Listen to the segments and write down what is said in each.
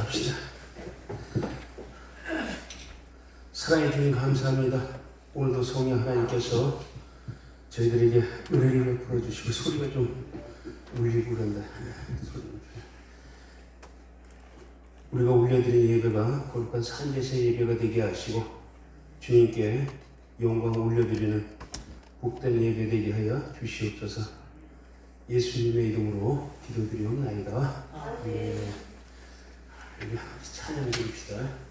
기도합시다. 사랑해 주님 감사합니다. 오늘도 성령 하나님께서 저희들에게 은혜를 베풀어 주시고 소리가 좀 울리고 그런다. 우리가 올려드린 예배가 거룩한 산제세 예배가 되게 하시고 주님께 영광을 올려드리는 복된 예배 되게 하여 주시옵소서. 예수님의 이름으로 기도드리옵나이다. 아멘. 찬양 드립시다.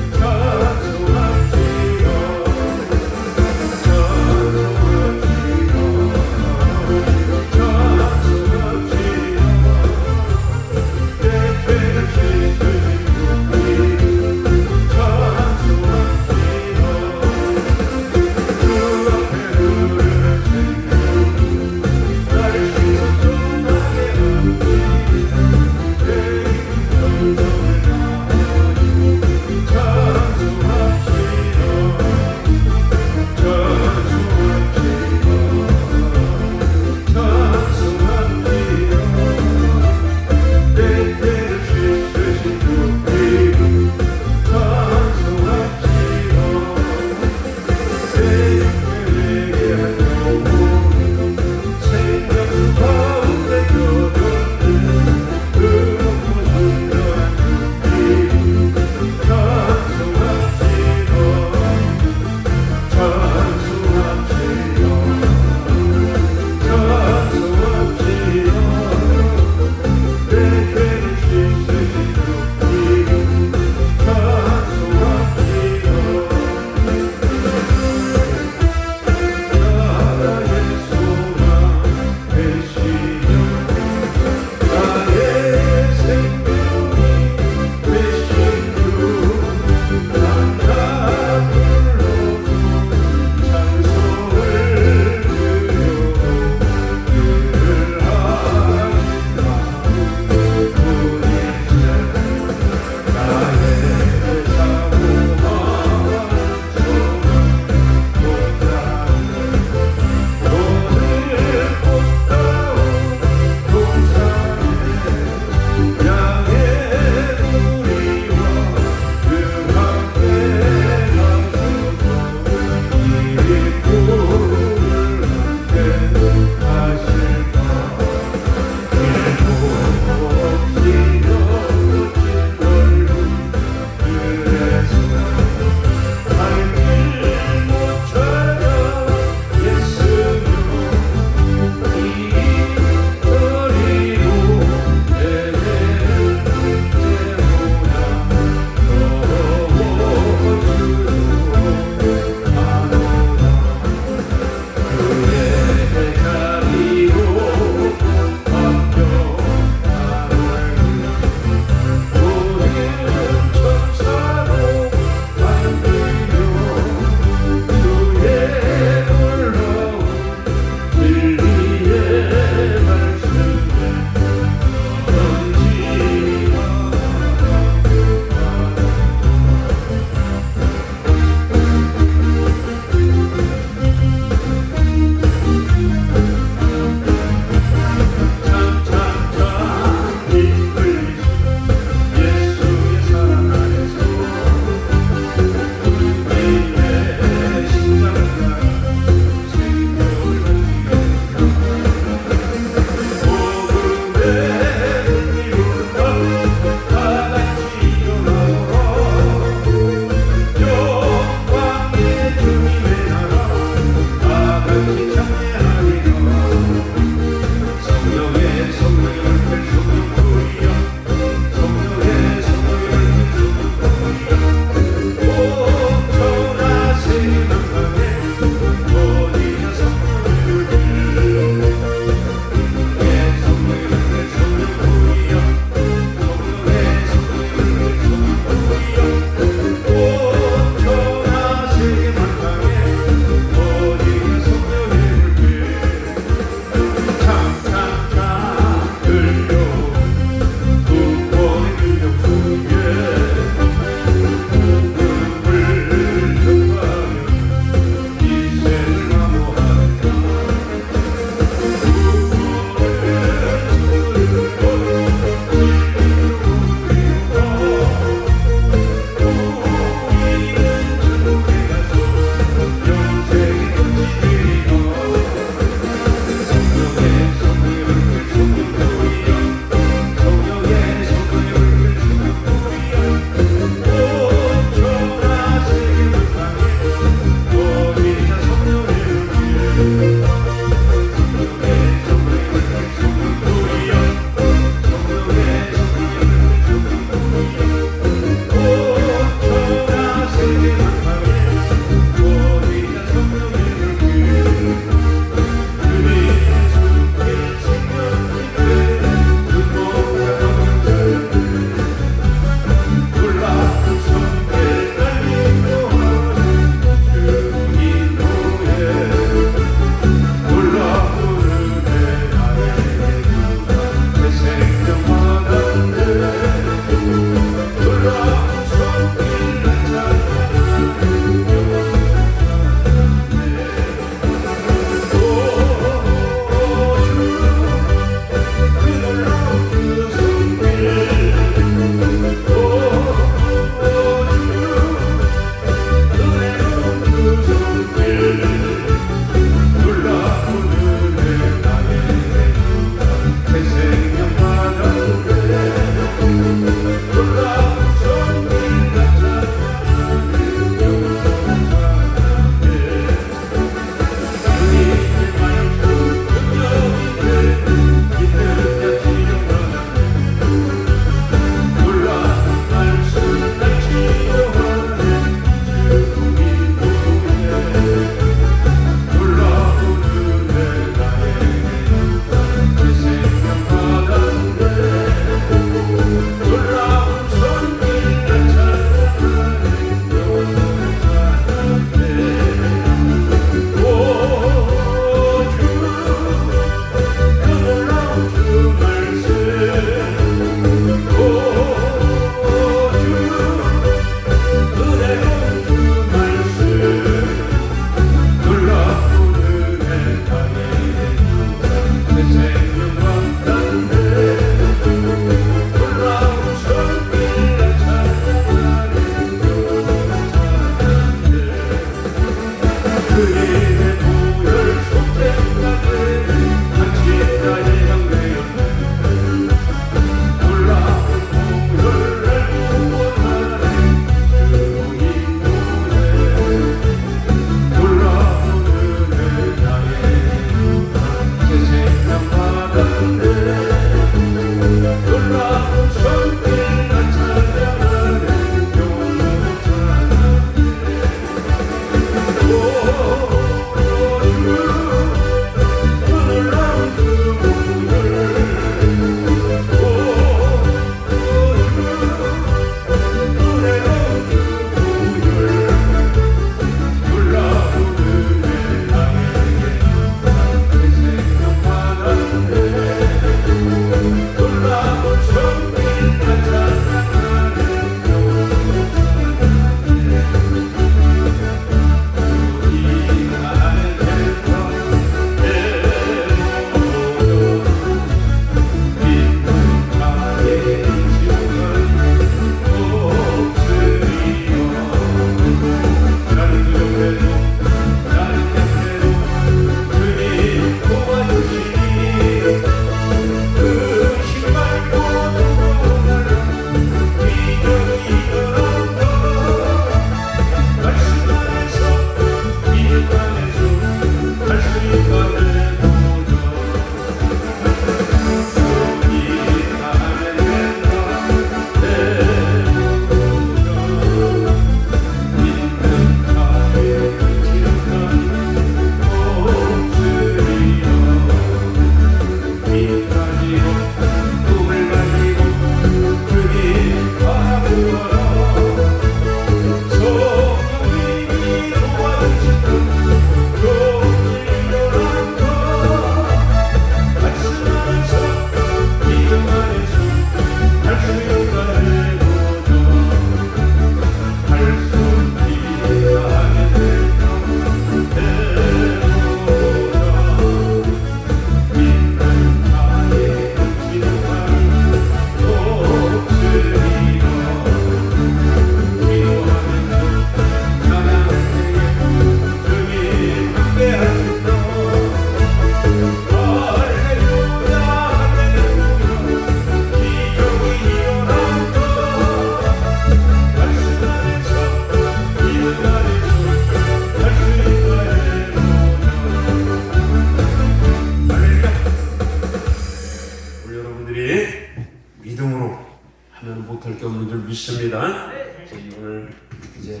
믿습니다. 저희 오늘 이제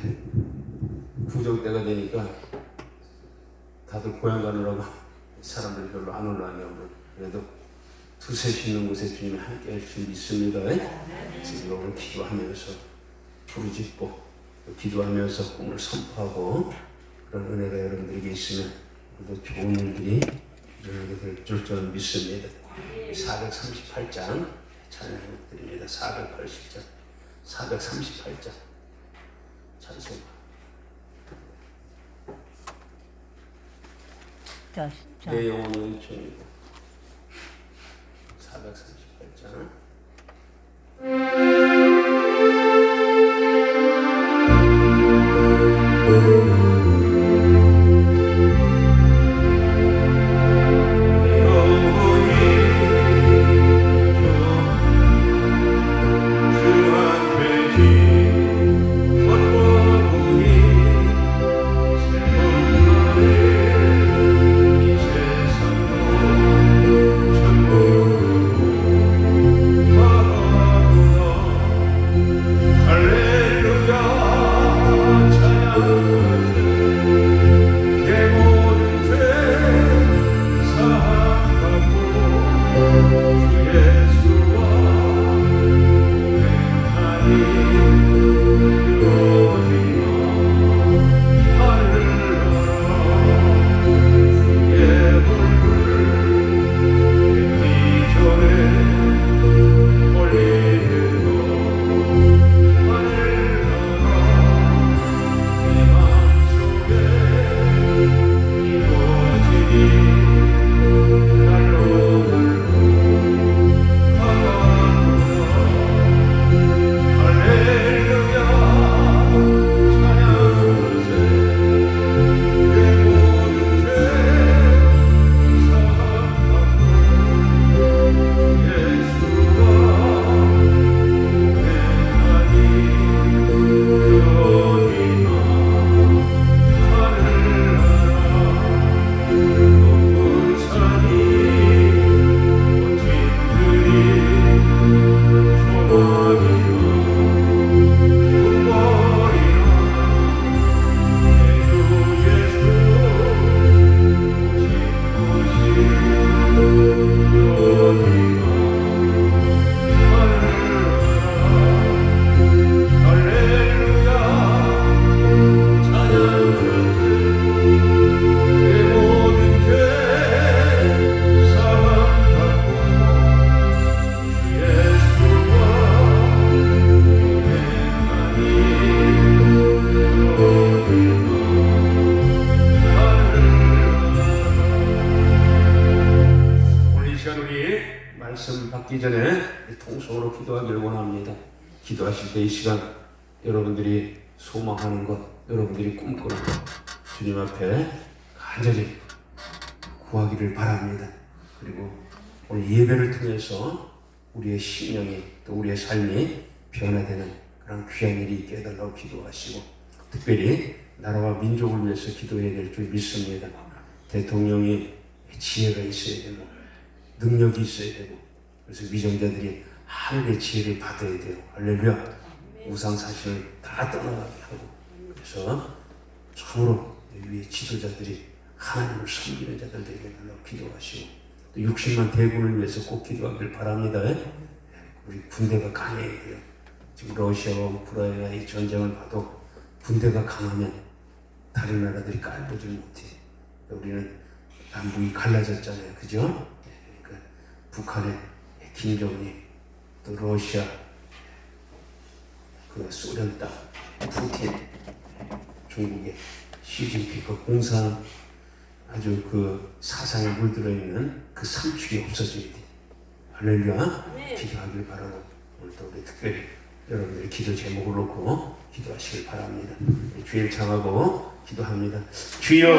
구정 때가 되니까 다들 고향 가느라고 사람들이 별로 안 올라오냐고 그래도 두세 시 있는 곳에 주님이 함께 할 줄 믿습니다. 그래서 오늘 기도하면서 부르짖고 기도하면서 꿈을 선포하고 그런 은혜가 여러분들에게 있으면 또 좋은 일들이 일어나게 될 줄 저는 믿습니다. 438장 찬양 드립니다. 480장 438장 찬송. 내 영혼은 은총이고 438장 받기 전에 통성으로 기도하기를 원합니다. 기도하실 때 이 시간 여러분들이 소망하는 것, 여러분들이 꿈꾸는 것 주님 앞에 간절히 구하기를 바랍니다. 그리고 오늘 예배를 통해서 우리의 심령이 또 우리의 삶이 변화되는 그런 귀한 일이 있게 해달라고 기도하시고 특별히 나라와 민족을 위해서 기도해야 될 줄 믿습니다. 대통령이 지혜가 있어야 되고 능력이 있어야 되고 그래서 위정자들이 하늘의 지혜를 받아야 돼요. 할렐루야. 우상사신을 다 떠나가게 하고 그래서 참으로 위에 지도자들이 하나님을 섬기는 자들 되게 해달라고 기도하시고 또 60만 대군을 위해서 꼭 기도하길 바랍니다. 우리 군대가 강해야 돼요. 지금 러시아와 우크라이나의 전쟁을 봐도 군대가 강하면 다른 나라들이 깔보질 못해. 우리는 남북이 갈라졌잖아요. 그죠? 그러니까 북한의 김정은이 또 러시아 그 소련 땅 푸틴 중국의 시진핑 그 공산 아주 그 사상에 물들어 있는 그 삼축이 없어져야 돼. 할렐루야. 네. 기도하길 바라고 오늘 또 우리 특별히 여러분들의 기도 제목을 놓고 기도하시길 바랍니다. 주일 청하고 기도합니다. 주여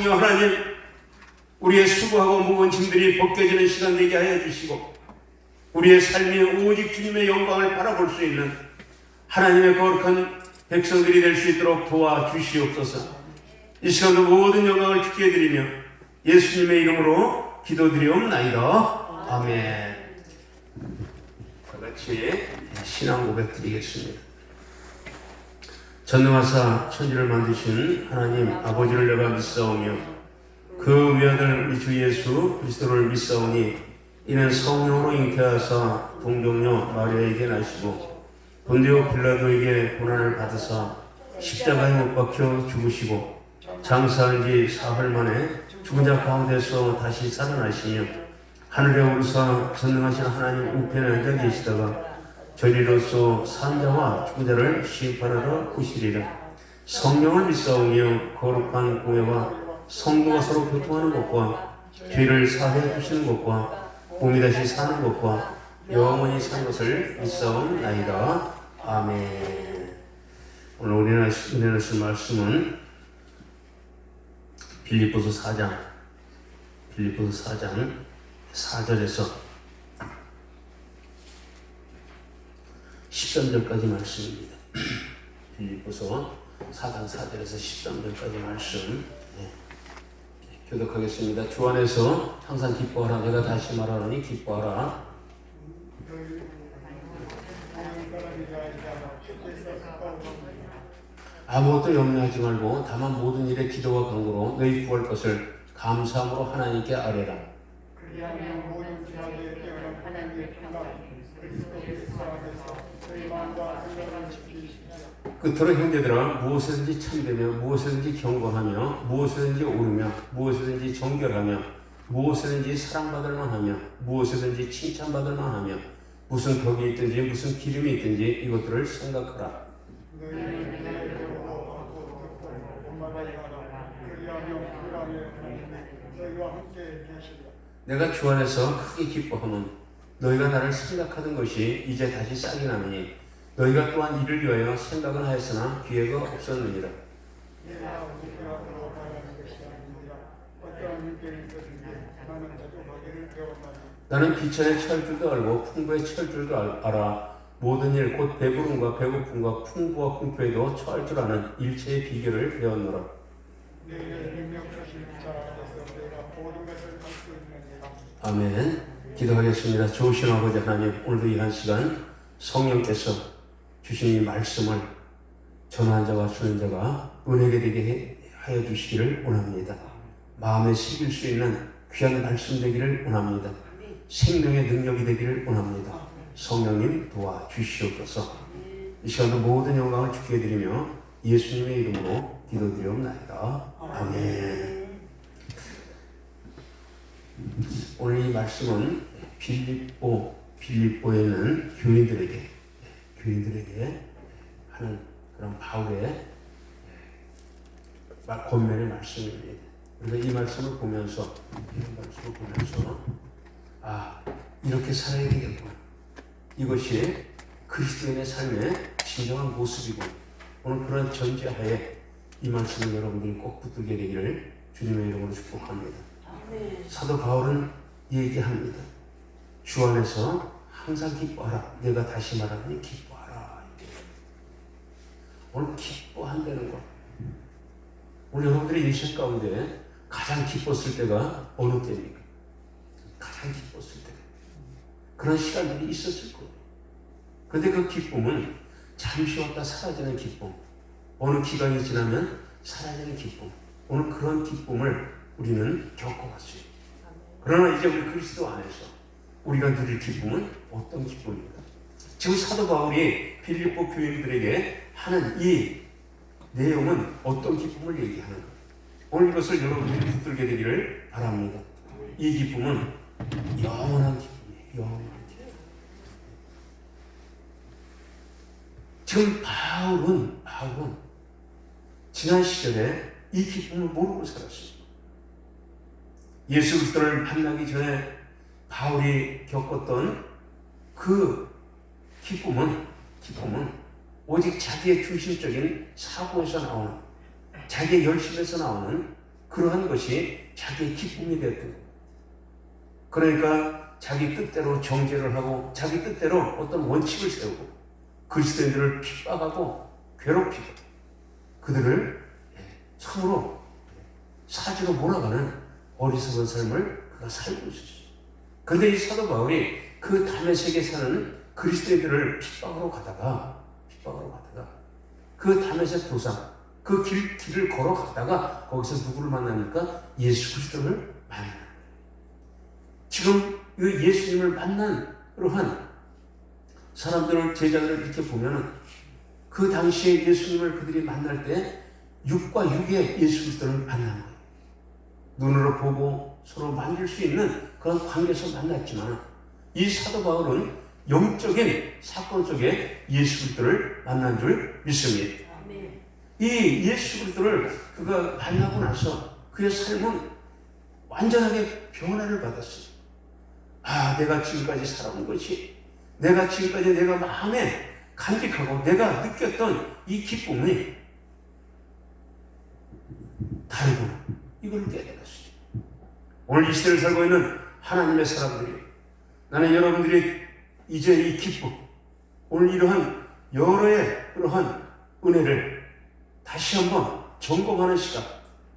성령 하나님, 우리의 수고하고 무거운 짐들이 벗겨지는 시간 되게 하여 주시고 우리의 삶이 오직 주님의 영광을 바라볼 수 있는 하나님의 거룩한 백성들이 될 수 있도록 도와주시옵소서. 이 시간도 모든 영광을 주께 드리며 예수님의 이름으로 기도드리옵나이다. 아멘. 다 같이 신앙 고백 드리겠습니다. 전능하사 천지를 만드신 하나님 아버지를 내가 믿사오며 그 외아들 우리 주 예수 그리스도를 믿사오니 이는 성령으로 잉태하사 동정녀 마리아에게 나시고 본디오 빌라도에게 고난을 받으사 십자가에 못 박혀 죽으시고 장사한 지 사흘 만에 죽은 자 가운데서 다시 살아나시며 하늘에 오르사 전능하신 하나님 우편에 앉아 계시다가 저리로서 산 자와 죽은 자를 심판하러 오시리라. 성령을 믿사오며 거룩한 공회와 성도가 서로 교통하는 것과 죄를 사하여 주시는 것과 몸이 다시 사는 것과 영원히 사는 것을 믿사옵나이다. 아멘. 오늘 우리가 은혜 나실 말씀은 빌립보서 4장 4절에서 13절까지 말씀입니다. 빌립보서 4장 4절에서 13절까지 말씀 교독하겠습니다. 주 안에서 항상 기뻐하라. 내가 다시 말하노니 기뻐하라. 아무것도 염려하지 말고 다만 모든 일에 기도와 간구로 너희 구할 것을 감사함으로 하나님께 아뢰라. 그리하면 모든 지하에 깨어난 하나님의 평강이 그리스도 예수 안에서 너희 마음과 생각을 지키시리라. 끝으로 형제들아 무엇이든지 참되며 무엇이든지 경건하며 무엇이든지 옳으며 무엇이든지 정결하며 무엇이든지 사랑받을 만하며 무엇이든지 칭찬받을 만하며 무슨 덕이 있든지 무슨 기름이 있든지 이것들을 생각하라. 내가 주 안에서 크게 기뻐하면 너희가 나를 생각하던 것이 이제 다시 싹이 나느니 너희가 또한 이를 위하여 생각은 하였으나 기회가 없었느니라. 나는 비천에 처할 줄도 알고 풍부에 처할 줄도 알아. 모든 일 곧 배부름과 배고픔과 풍부와 궁핍에도 처할 줄 아는 일체의 비결을 배웠노라. 아멘. 기도하겠습니다. 좋으신 아버지 하나님, 오늘도 이 한 시간 성령께서 주신 이 말씀을 전하는 자와 듣는 자가 은혜가 되게 하여 주시기를 원합니다. 마음에 새길 수 있는 귀한 말씀 되기를 원합니다. 생명의 능력이 되기를 원합니다. 성령님 도와주시옵소서. 이 시간도 모든 영광을 주께 드리며 예수님의 이름으로 기도드리옵나이다. 아멘. 오늘 이 말씀은 빌립보에 있는 교인들에게 하는 그런 바울의 권면의 말씀입니다. 우리가 이 말씀을 보면서 이렇게 살아야 되겠구나. 이것이 그리스도인의 삶의 진정한 모습이고 오늘 그런 전제하에 이 말씀을 여러분들이 꼭 붙들게 되기를 주님의 이름으로 축복합니다. 사도 바울은 얘기합니다. 주 안에서 항상 기뻐하라. 내가 다시 말하니 기뻐하라. 오늘 기뻐한다는 것. 오늘 여러분들의 인생 가운데 가장 기뻤을 때가 어느 때입니까? 가장 기뻤을 때. 그런 시간들이 있었을 거예요. 그런데 그 기쁨은 잠시 왔다 사라지는 기쁨. 어느 기간이 지나면 사라지는 기쁨. 오늘 그런 기쁨을 우리는 겪어왔어요. 그러나 이제 우리 그리스도 안에서 우리가 누릴 기쁨은 어떤 기쁨입니까? 지금 사도 바울이 빌립보 교인들에게 하는 이 내용은 어떤 기쁨을 얘기하는가? 오늘 이것을 여러분들이 붙들게 되기를 바랍니다. 이 기쁨은 영원한 기쁨이에요. 영원한 기쁨. 지금 바울은 지난 시절에 이 기쁨을 모르고 살았어요. 예수 그리스도를 만나기 전에 바울이 겪었던 그 기쁨은 오직 자기의 중심적인 사고에서 나오는, 자기의 열심에서 나오는 그러한 것이 자기의 기쁨이 되었던 거예요. 그러니까 자기 뜻대로 정죄를 하고 자기 뜻대로 어떤 원칙을 세우고 그리스도인들을 핍박하고 괴롭히고 그들을 참으로 사지로 몰아가는 어리석은 삶을 그가 살고 있었어요. 그런데 이 사도 바울이 그 다메섹에 사는 그리스도인들을 핍박으로 가다가 그 다메섹 도상 그 길을 걸어가다가 거기서 누구를 만나니까 예수 그리스도를 만나는 거예요. 지금 그 예수님을 만난 그러한 사람들을 제자들을 이렇게 보면은 그 당시에 예수님을 그들이 만날 때 육과 육의 예수 그리스도를 만난 거예요. 눈으로 보고 서로 만질 수 있는 그런 관계에서 만났지만 이 사도 바울은 영적인 사건 속에 예수 그리스도를 만난 줄 믿습니다. 이 예수 그리스도를 그가 만나고 나서 그의 삶은 완전하게 변화를 받았어요. 아, 내가 지금까지 살아온 것이, 내가 지금까지 내가 마음에 간직하고 내가 느꼈던 이 기쁨이 다르구나. 이걸 깨달았어요. 오늘 이 시대를 살고 있는 하나님의 사람들이, 나는 여러분들이 이제 이 기쁨, 오늘 이러한 여러의 그러한 은혜를 다시 한번 점검하는 시간,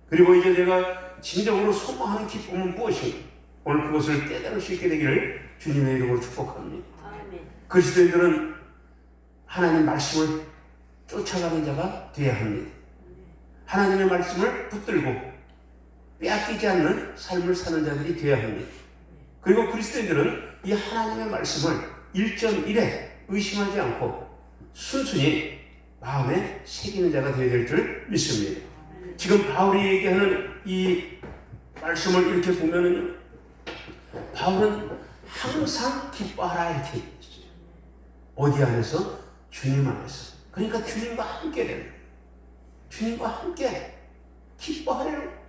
그리고 이제 내가 진정으로 소망하는 기쁨은 무엇인가, 오늘 그것을 깨달을 수 있게 되기를 주님의 이름으로 축복합니다. 그리스도인들은 하나님의 말씀을 쫓아가는 자가 되어야 합니다. 하나님의 말씀을 붙들고 빼앗기지 않는 삶을 사는 자들이 되어야 합니다. 그리고 그리스도인들은 이 하나님의 말씀을 1.1에 의심하지 않고 순순히 마음에 새기는 자가 되어야 될 줄 믿습니다. 지금 바울이 얘기하는 이 말씀을 이렇게 보면은 바울은 항상 기뻐하라 이렇게 얘기했어요. 어디 안에서? 주님 안에서. 그러니까 주님과 함께 되는 거예요. 주님과 함께 기뻐하래요.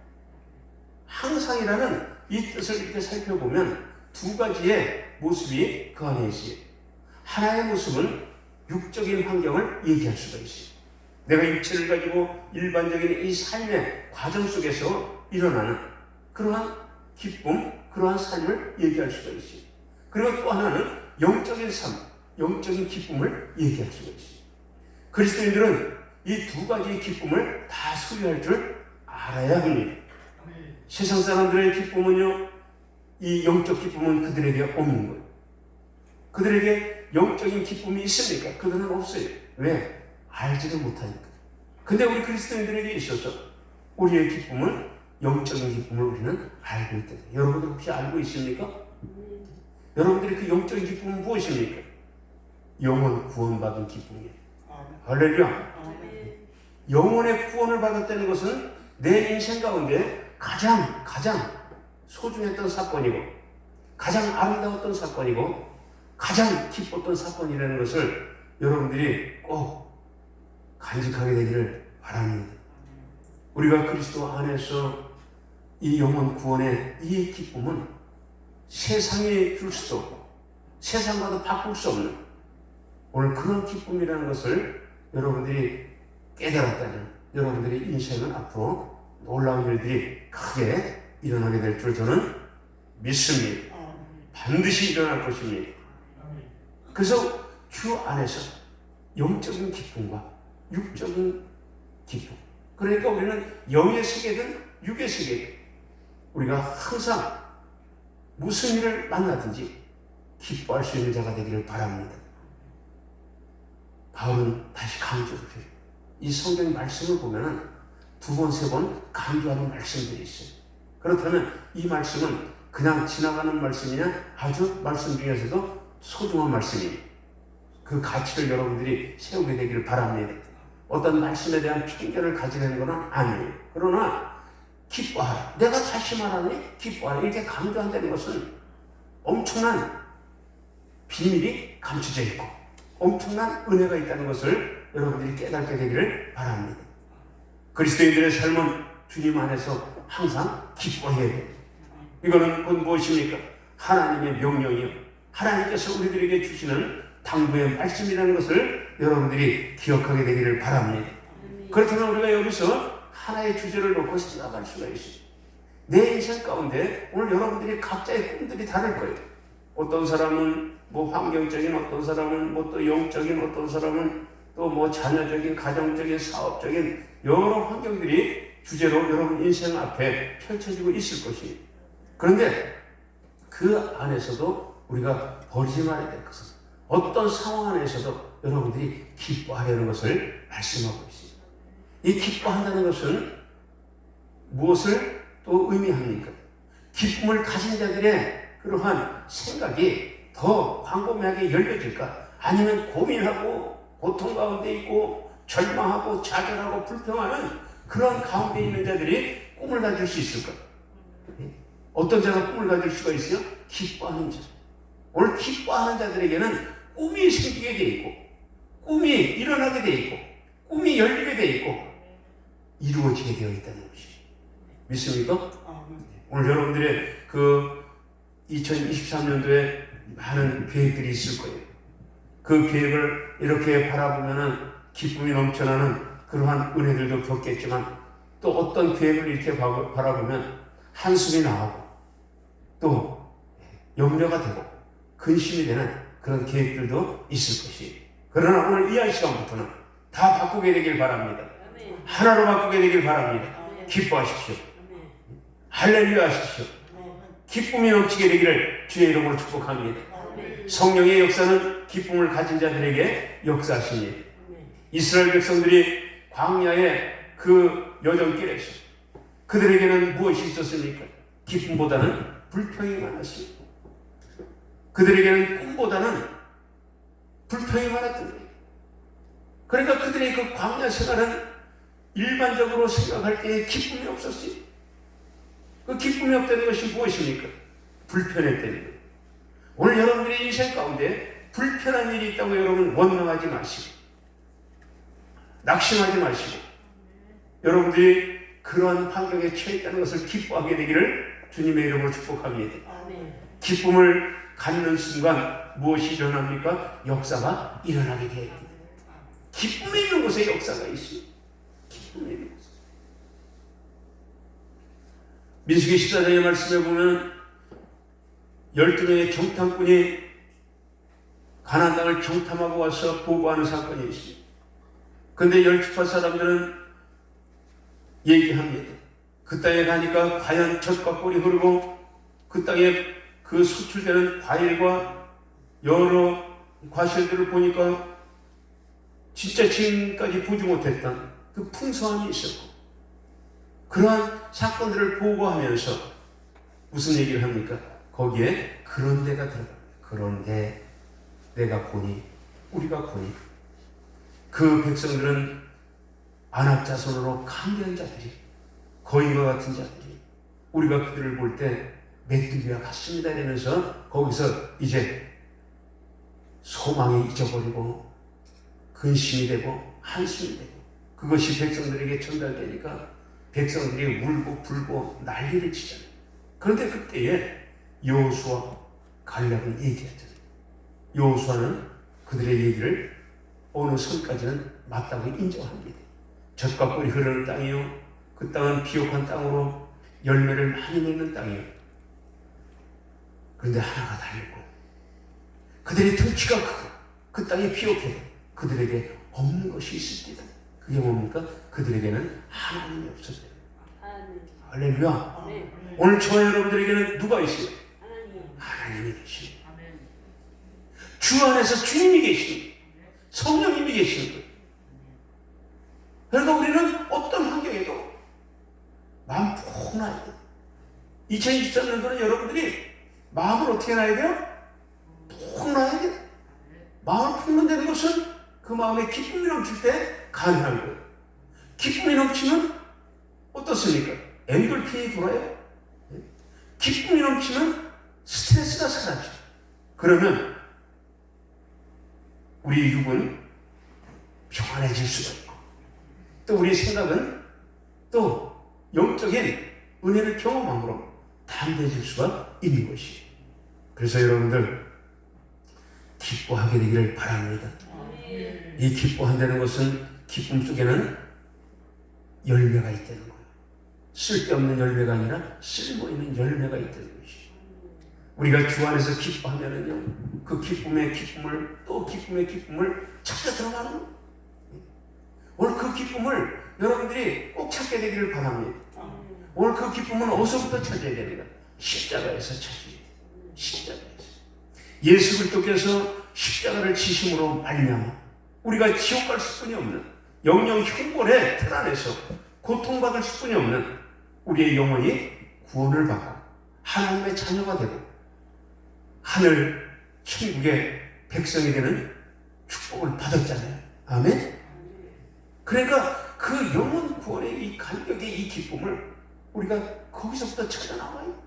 항상이라는 이 뜻을 이렇게 살펴보면 두 가지의 모습이 그 안에 있어요. 하나의 모습은 육적인 환경을 얘기할 수가 있어요. 내가 육체를 가지고 일반적인 이 삶의 과정 속에서 일어나는 그러한 기쁨, 그러한 삶을 얘기할 수가 있어요. 그리고 또 하나는 영적인 삶, 영적인 기쁨을 얘기할 수가 있어요. 그리스도인들은 이 두 가지의 기쁨을 다 소유할 줄 알아야 합니다. 세상 사람들의 기쁨은요, 이 영적 기쁨은 그들에게 없는 거예요. 그들에게 영적인 기쁨이 있습니까? 그들은 없어요. 왜? 알지를 못하니까. 근데 우리 그리스도인들에게 있어서 우리의 기쁨은 영적인 기쁨을 우리는 알고 있다. 여러분들 혹시 알고 있습니까? 여러분들의 그 영적인 기쁨은 무엇입니까? 영원 구원받은 기쁨이에요. 할렐루야. 영혼의 구원을 받았다는 것은 내 인생 가운데 가장 소중했던 사건이고 가장 아름다웠던 사건이고 가장 기뻤던 사건이라는 것을 여러분들이 꼭 간직하게 되기를 바랍니다. 우리가 그리스도 안에서 이 영혼 구원의 이 기쁨은 세상이 줄 수도 없고 세상과도 바꿀 수 없는 오늘 그런 기쁨이라는 것을 여러분들이 깨달았다면 여러분들의 인생은 앞으로 놀라운 일들이 크게 일어나게 될 줄 저는 믿습니다. 반드시 일어날 것입니다. 그래서 주 안에서 영적인 기쁨과 육적인 기쁨, 그러니까 우리는 영의 세계든 육의 세계든 우리가 항상 무슨 일을 만나든지 기뻐할 수 있는 자가 되기를 바랍니다. 바울은 다시 강조를 해요. 이 성경 말씀을 보면 두 번, 세 번 강조하는 말씀들이 있어요. 그렇다면 이 말씀은 그냥 지나가는 말씀이냐? 아주 말씀 중에서도 소중한 말씀입니다. 그 가치를 여러분들이 세우게 되기를 바랍니다. 어떤 말씀에 대한 편견을 가지는 건 아니에요. 그러나 기뻐하라. 내가 다시 말하니 기뻐하라. 이렇게 강조한다는 것은 엄청난 비밀이 감춰져 있고 엄청난 은혜가 있다는 것을 여러분들이 깨닫게 되기를 바랍니다. 그리스도인들의 삶은 주님 안에서 항상 기뻐해야 돼요. 이거는 곧 무엇입니까? 하나님의 명령이요. 하나님께서 우리들에게 주시는 당부의 말씀이라는 것을 여러분들이 기억하게 되기를 바랍니다. 그렇다면 우리가 여기서 하나의 주제를 놓고 생각할 수가 있어요. 내 인생 가운데 오늘 여러분들이 각자의 꿈들이 다를 거예요. 어떤 사람은 뭐 환경적인, 어떤 사람은 뭐 또 영적인, 어떤 사람은 또 뭐 자녀적인, 가정적인, 사업적인 여러 환경들이 주제로 여러분 인생 앞에 펼쳐지고 있을 것이에요. 그런데 그 안에서도 우리가 버리지 말아야 될 것은 어떤 상황 안에서도 여러분들이 기뻐하려는 것을 말씀하고 있습니다. 이 기뻐한다는 것은 무엇을 또 의미합니까? 기쁨을 가진 자들의 그러한 생각이 더 광범위하게 열려질까? 아니면 고민하고 고통 가운데 있고 절망하고 좌절하고 불평하는 그런 가운데 있는 자들이 꿈을 가질 수 있을까? 어떤 자가 꿈을 가질 수가 있어요? 기뻐하는 자. 오늘 기뻐하는 자들에게는 꿈이 생기게 돼 있고 꿈이 일어나게 돼 있고 꿈이 열리게 돼 있고 이루어지게 되어 있다는 것이 믿습니까? 오늘 여러분들의 그 2023년도에 많은 계획들이 있을 거예요. 그 계획을 이렇게 바라보면은 기쁨이 넘쳐나는 그러한 은혜들도 겪겠지만 또 어떤 계획을 이렇게 바라보면 한숨이 나오고 또 염려가 되고 근심이 되는 그런 계획들도 있을 것이에요. 그러나 오늘 이 시간부터는 다 바꾸게 되길 바랍니다. 하나로 바꾸게 되길 바랍니다. 기뻐하십시오. 할렐루야 하십시오. 기쁨이 넘치게 되기를 주의 이름으로 축복합니다. 성령의 역사는 기쁨을 가진 자들에게 역사하십니다. 이스라엘 백성들이 광야의 그 여정길에서 그들에게는 무엇이 있었습니까? 기쁨보다는 불평이 많았습니다. 그들에게는 꿈보다는 불평이 많았던 거예요. 그러니까 그들의 그 광야 생활은 일반적으로 생각할 때에 기쁨이 없었어요. 그 기쁨이 없다는 것이 무엇입니까? 불편했다는 거예요. 오늘 여러분들의 인생 가운데 불편한 일이 있다고 여러분 원망하지 마시고 낙심하지 마시고 여러분들이 그러한 환경에 처해 있다는 것을 기뻐하게 되기를 주님의 이름으로 축복합니다. 기쁨을 갖는 순간 무엇이 일어납니까? 역사가 일어나게 됩니다. 기쁨이 있는 곳에 역사가 있습니다. 기쁨이 있는 곳에. 민수기 14장의 말씀에 보면 12명의 정탐꾼이 가나안 땅을 정탐하고 와서 보고하는 사건이 있습니다. 그런데 열지파 사람들은 얘기합니다. 그 땅에 가니까 과연 젖과 꿀이 흐르고 그 땅에 그 수출되는 과일과 여러 과실들을 보니까 진짜 지금까지 보지 못했던 그 풍성함이 있었고 그러한 사건들을 보고하면서 무슨 얘기를 합니까? 거기에 그런 데가 들어갑니다. 그런데 내가 보니 우리가 보니 그 백성들은 안압 자손으로 강대한 자들이 거인과 같은 자들이 우리가 그들을 볼 때 메뚜기와 같습니다 이러면서 거기서 이제 소망이 잊어버리고 근심이 되고 한숨이 되고 그것이 백성들에게 전달되니까 백성들이 울고 불고 난리를 치잖아요. 그런데 그때에 여호수아 갈렙은 얘기했잖아요. 여호수아는 그들의 얘기를 어느 선까지는 맞다고 인정합니다. 젖과 꿀이 흐르는 땅이요 그 땅은 비옥한 땅으로 열매를 많이 맺는 땅이요 그런데 하나가 달렸고 그들의 덩치가 크고 그 땅이 비옥해도 그들에게 없는 것이 있습니다. 그게 뭡니까? 그들에게는 하나님이 없었대요. 할렐루야. 오늘 저와 여러분들에게는 누가 있어요? 하나님이 계십니다. 주 안에서 주님이 계십니다. 성령님이 계시는 거예요. 그러니까 우리는 어떤 환경에도 마음 푹 놔야 돼요. 2023년도는 여러분들이 마음을 어떻게 놔야 돼요? 푹 놔야 돼요. 마음을 품는다는 것은 그 마음에 기쁨이 넘칠 때 가능한 거예요. 기쁨이 넘치면 어떻습니까? 엔돌핀이 돌아요. 기쁨이 넘치면 스트레스가 사라져요. 그러면 우리 육은 평안해질 수가 있고 또 우리 생각은 또 영적인 은혜를 경험함으로 담대해질 수가 있는 것이에요. 그래서 여러분들 기뻐하게 되기를 바랍니다. 이 기뻐한다는 것은 기쁨 속에는 열매가 있다는 거예요. 쓸데없는 열매가 아니라 쓸모있는 열매가 있다는 것이죠. 우리가 주 안에서 기뻐하면은요, 그 기쁨의 기쁨을 또 기쁨의 기쁨을 찾아 들어가는 거예요. 오늘 그 기쁨을 여러분들이 꼭 찾게 되기를 바랍니다. 오늘 그 기쁨은 어디서부터 찾아야 됩니다. 십자가에서 찾아야 돼요. 십자가에서. 예수 그리스도께서 십자가를 지심으로 말미암아 우리가 지옥 갈 수뿐이 없는 영영 형벌의 틀 안에서 고통받을 수뿐이 없는 우리의 영혼이 구원을 받고 하나님의 자녀가 되고 하늘 천국의 백성이 되는 축복을 받았잖아요. 아멘? 그러니까 그 영혼 구원의 이 감격의 이 기쁨을 우리가 거기서부터 찾아 나와요.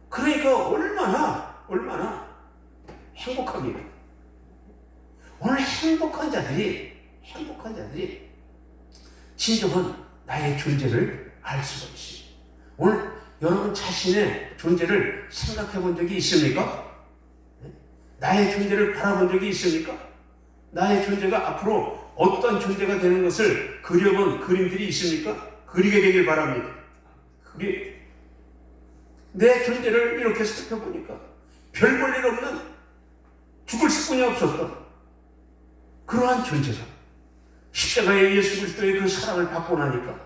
그러니까 얼마나 행복합니다. 오늘 행복한 자들이 진정한 나의 존재를 알 수가 있어요. 오늘 여러분 자신의 존재를 생각해 본 적이 있습니까? 나의 존재를 바라본 적이 있습니까? 나의 존재가 앞으로 어떤 존재가 되는 것을 그려본 그림들이 있습니까? 그리게 되길 바랍니다. 내 존재를 이렇게 살펴보니까 별 볼 일 없는 죽을 수뿐이 없었던 그러한 존재가 십자가의 예수 그리스도의 그 사랑을 받고 나니까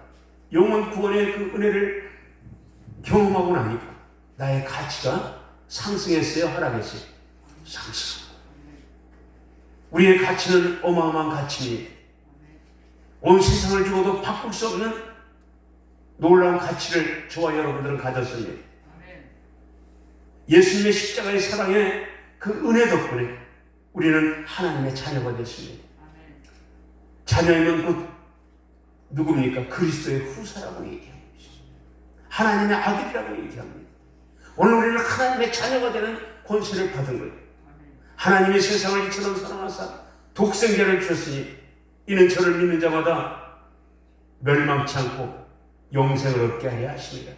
영원 구원의 그 은혜를 경험하고 나니까 나의 가치가 상승했어요? 하락했어요? 상승. 우리의 가치는 어마어마한 가치입니다. 온 세상을 주고도 바꿀 수 없는 놀라운 가치를 저와 여러분들은 가졌습니다. 예수님의 십자가의 사랑의 그 은혜 덕분에 우리는 하나님의 자녀가 됐습니다. 자녀이면 곧 누굽니까? 그리스도의 후사라고 얘기합니다. 하나님의 아들이라고 얘기합니다. 오늘 우리는 하나님의 자녀가 되는 권세를 받은 거예요. 하나님의 세상을 이처럼 사랑하사 독생자를 주셨으니 이는 저를 믿는 자마다 멸망치 않고 영생을 얻게 하려 하십니다.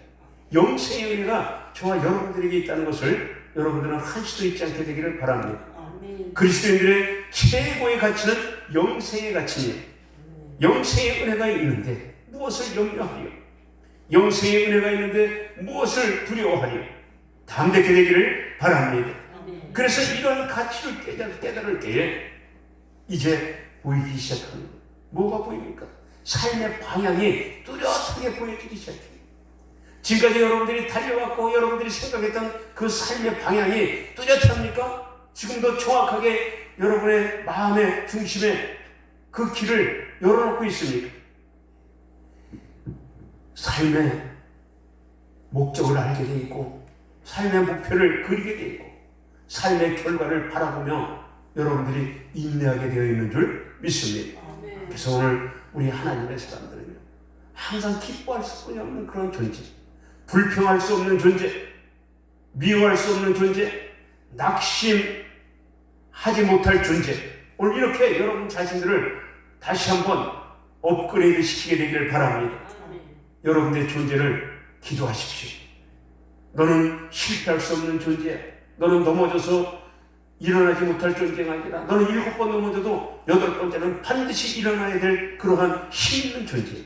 영생의 은혜가 저와 여러분들에게 있다는 것을 여러분들은 한시도 잊지 않게 되기를 바랍니다. 그리스도인들의 최고의 가치는 영생의 가치입니다. 영생의 은혜가 있는데 무엇을 염려하리요? 영생의 은혜가 있는데 무엇을 두려워하리요? 담대케 되기를 바랍니다. 그래서 이런 가치를 깨달을 때에 이제 보이기 시작합니다. 뭐가 보입니까? 삶의 방향이 뚜렷하게 보여지기 시작해요. 지금까지 여러분들이 달려왔고 여러분들이 생각했던 그 삶의 방향이 뚜렷합니까? 지금도 정확하게 여러분의 마음의 중심에 그 길을 열어놓고 있습니까? 삶의 목적을 알게 돼 있고 삶의 목표를 그리게 돼 있고 삶의 결과를 바라보며 여러분들이 인내하게 되어 있는 줄 믿습니다. 그래서 오늘 우리 하나님의 사람들은요, 항상 기뻐할 수뿐이 없는 그런 존재, 불평할 수 없는 존재, 미워할 수 없는 존재, 낙심하지 못할 존재, 오늘 이렇게 여러분 자신들을 다시 한번 업그레이드 시키게 되기를 바랍니다. 여러분들의 존재를 기도하십시오. 너는 실패할 수 없는 존재야. 너는 넘어져서 일어나지 못할 존재가 아니라 너는 7번 넘어져도 8번째는 반드시 일어나야 될 그러한 힘 있는 존재.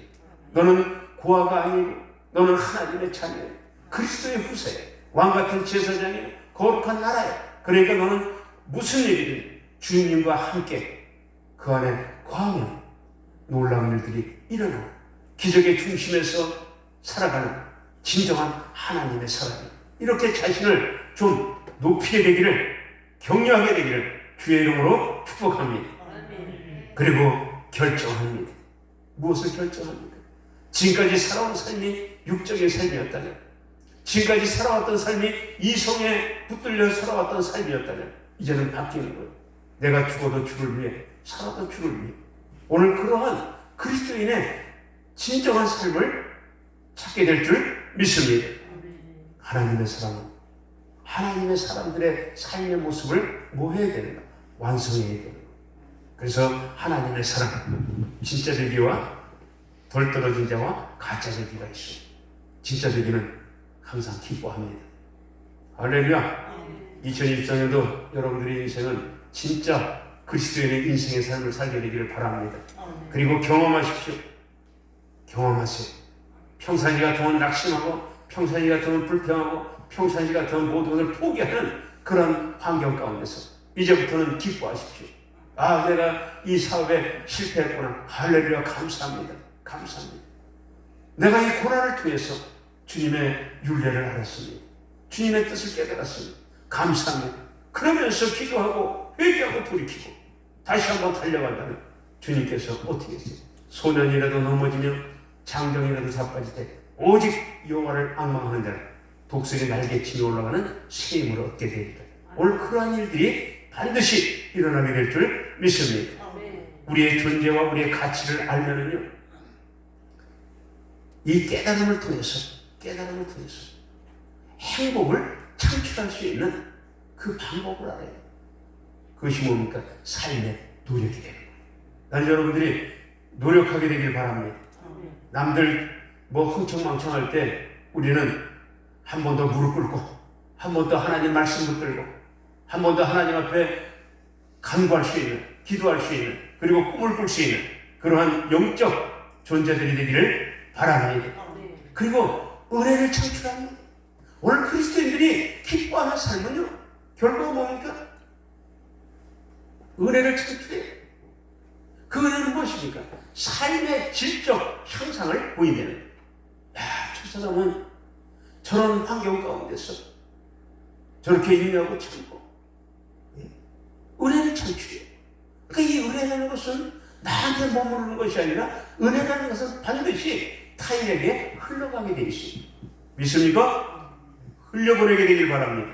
너는 고아가 아니고 너는 하나님의 자녀야. 그리스도의 후사야. 왕같은 제사장이야. 거룩한 나라야. 그러니까 너는 무슨 일이든 주님과 함께 그 안에 거하면 놀라운 일들이 일어나 기적의 중심에서 살아가는 진정한 하나님의 사람이 이렇게 자신을 좀 높이게 되기를 격려하게 되기를 주의 이름으로 축복합니다. 그리고 결정합니다. 무엇을 결정합니까? 지금까지 살아온 삶이 육적인 삶이었다면, 지금까지 살아왔던 삶이 이성에 붙들려 살아왔던 삶이었다면 이제는 바뀌는 거예요. 내가 죽어도 주를 위해, 살아도 주를 위해. 오늘 그러한 그리스도인의 진정한 삶을 찾게 될 줄 믿습니다. 하나님의 사랑은 하나님의 사람들의 삶의 모습을 뭐 해야 되는가? 완성해야 되는 거예요. 그래서 하나님의 사랑, 진짜 되기와 덜 떨어진 자와 가짜 되기가 있어요. 진짜 되기는 항상 기뻐합니다. 할렐루야. 2024년도 여러분들의 인생은 진짜 그리스도인의 인생의 삶을 살게 되기를 바랍니다. 그리고 경험하십시오. 경험하세요. 평상시 같으면 낙심하고 평상시 같으면 불평하고 평상시 같으면 모든 것을 포기하는 그런 환경 가운데서 이제부터는 기뻐하십시오. 아, 내가 이 사업에 실패했구나. 할렐루야, 감사합니다. 감사합니다. 내가 이 고난을 통해서 주님의 윤례를 알았습니다. 주님의 뜻을 깨달았습니다. 감사합니다. 그러면서 기도하고 회개하고 돌이키고 다시 한번 달려간다면 주님께서 어떻게 했어요? 소년이라도 넘어지며 장정이라도 자빠지되 오직 여호와를 앙망하는 자는 독수리 날개치며 올라가는 새 힘을 얻게 되리라. 오늘 그러한 일들이 반드시 일어나게 될 줄 믿습니다. 우리의 존재와 우리의 가치를 알면은요, 이 깨달음을 통해서 행복을 창출할 수 있는 그 방법을 알아요. 그것이 뭡니까? 삶의 노력이 되는 거예요. 난 여러분들이 노력하게 되길 바랍니다. 남들 흥청망청할 때 우리는 한 번 더 무릎 꿇고 한 번 더 하나님 말씀 붙들고 한 번 더 하나님 앞에 간구할 수 있는, 기도할 수 있는, 그리고 꿈을 꿀 수 있는 그러한 영적 존재들이 되기를 바랍니다. 그리고 은혜를 창출합니다. 오늘 그리스도인들이 기뻐하는 삶은요, 결과가 뭡니까? 은혜를 창출해요. 그 은혜는 무엇입니까? 삶의 질적 향상을 보이는. 야, 저 사람은 저런 환경 가운데서 저렇게 인내하고 참고 은혜를 창출해요. 그러니까 이 은혜라는 것은 나한테 머무르는 것이 아니라 은혜라는 것은 반드시 타인에게 흘러가게 되어 있습니다. 믿습니까? 흘려보내게 되길 바랍니다.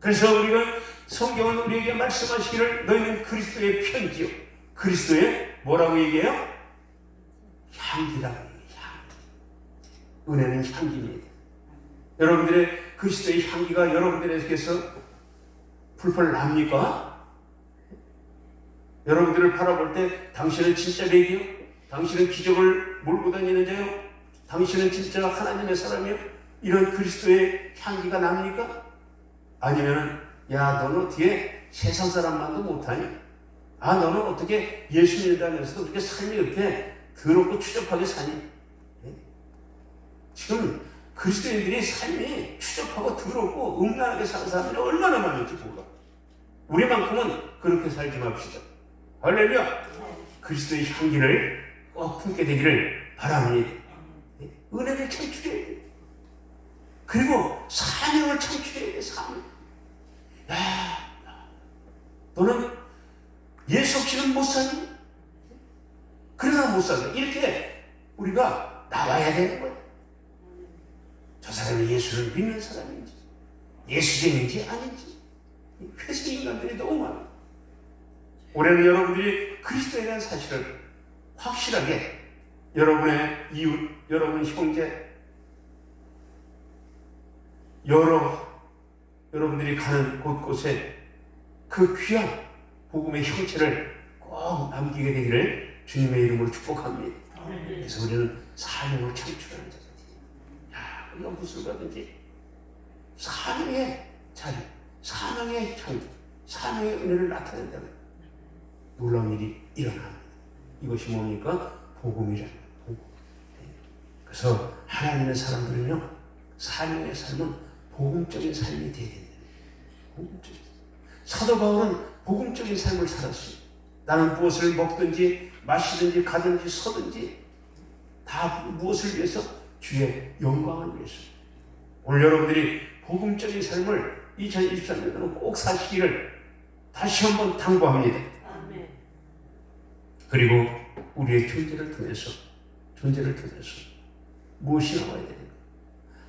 그래서 우리가 성경은 우리에게 말씀하시기를 너희는 그리스도의 편지요, 그리스도의 뭐라고 얘기해요? 향기라고 얘기해요. 향기. 은혜는 향기입니다. 여러분들의 그리스도의 향기가 여러분들에게서 풀풀 납니까? 여러분들을 바라볼 때 당신은 진짜 백이요? 당신은 기적을 몰고 다니는 자요? 당신은 진짜 하나님의 사람이요? 이런 그리스도의 향기가 납니까? 아니면 야, 너는 어떻게 세상 사람만도 못하니? 아, 너는 어떻게 예수 믿으면서도 그렇게 삶이 이렇게 더럽고 추잡하게 사니? 지금 그리스도인들이 삶이 추잡하고 더럽고 음란하게 사는 사람들이 얼마나 많은지 몰라. 우리만큼은 그렇게 살지 맙시다. 할렐루야! 그리스도의 향기를 꼭 품게 되기를 바랍니다. 은혜를 창출해야 돼. 그리고 사명을 창출해야 돼. 사명. 야, 너는 예수 없이는 못 사니? 그러나 못 산다. 이렇게 우리가 나와야 되는 거예요. 저 사람이 예수를 믿는 사람인지, 예수쟁인지 아닌지. 회색 인간들이 너무 많아요. 올해는 여러분들이 그리스도에 대한 사실을 확실하게 여러분의 이웃, 여러분 형제, 여러분들이 가는 곳곳에 그 귀한 복음의 형체를 꼭 남기게 되기를 주님의 이름으로 축복합니다. 그래서 우리는 사명을 창출하는 자들. 야, 우리가 무엇을 가든지 사명의 자리, 사명의 창조, 사명의 은혜를 나타낸다면 놀라운 일이 일어납니다. 이것이 뭡니까? 복음이라는 거예요. 복음. 그래서 하나님의 사람들은요, 사명의 삶은 복음적인 삶이 되어야 된다. 복음적인. 사도 바울은 복음적인 삶을 살았어요. 나는 무엇을 먹든지 마시든지 가든지 서든지 다 무엇을 위해서? 주의 영광을 위해서. 오늘 여러분들이 복음적인 삶을 2023년도는 꼭 사시기를 다시 한번 당부합니다. 아멘. 그리고 우리의 존재를 통해서 무엇이 나와야 되는가?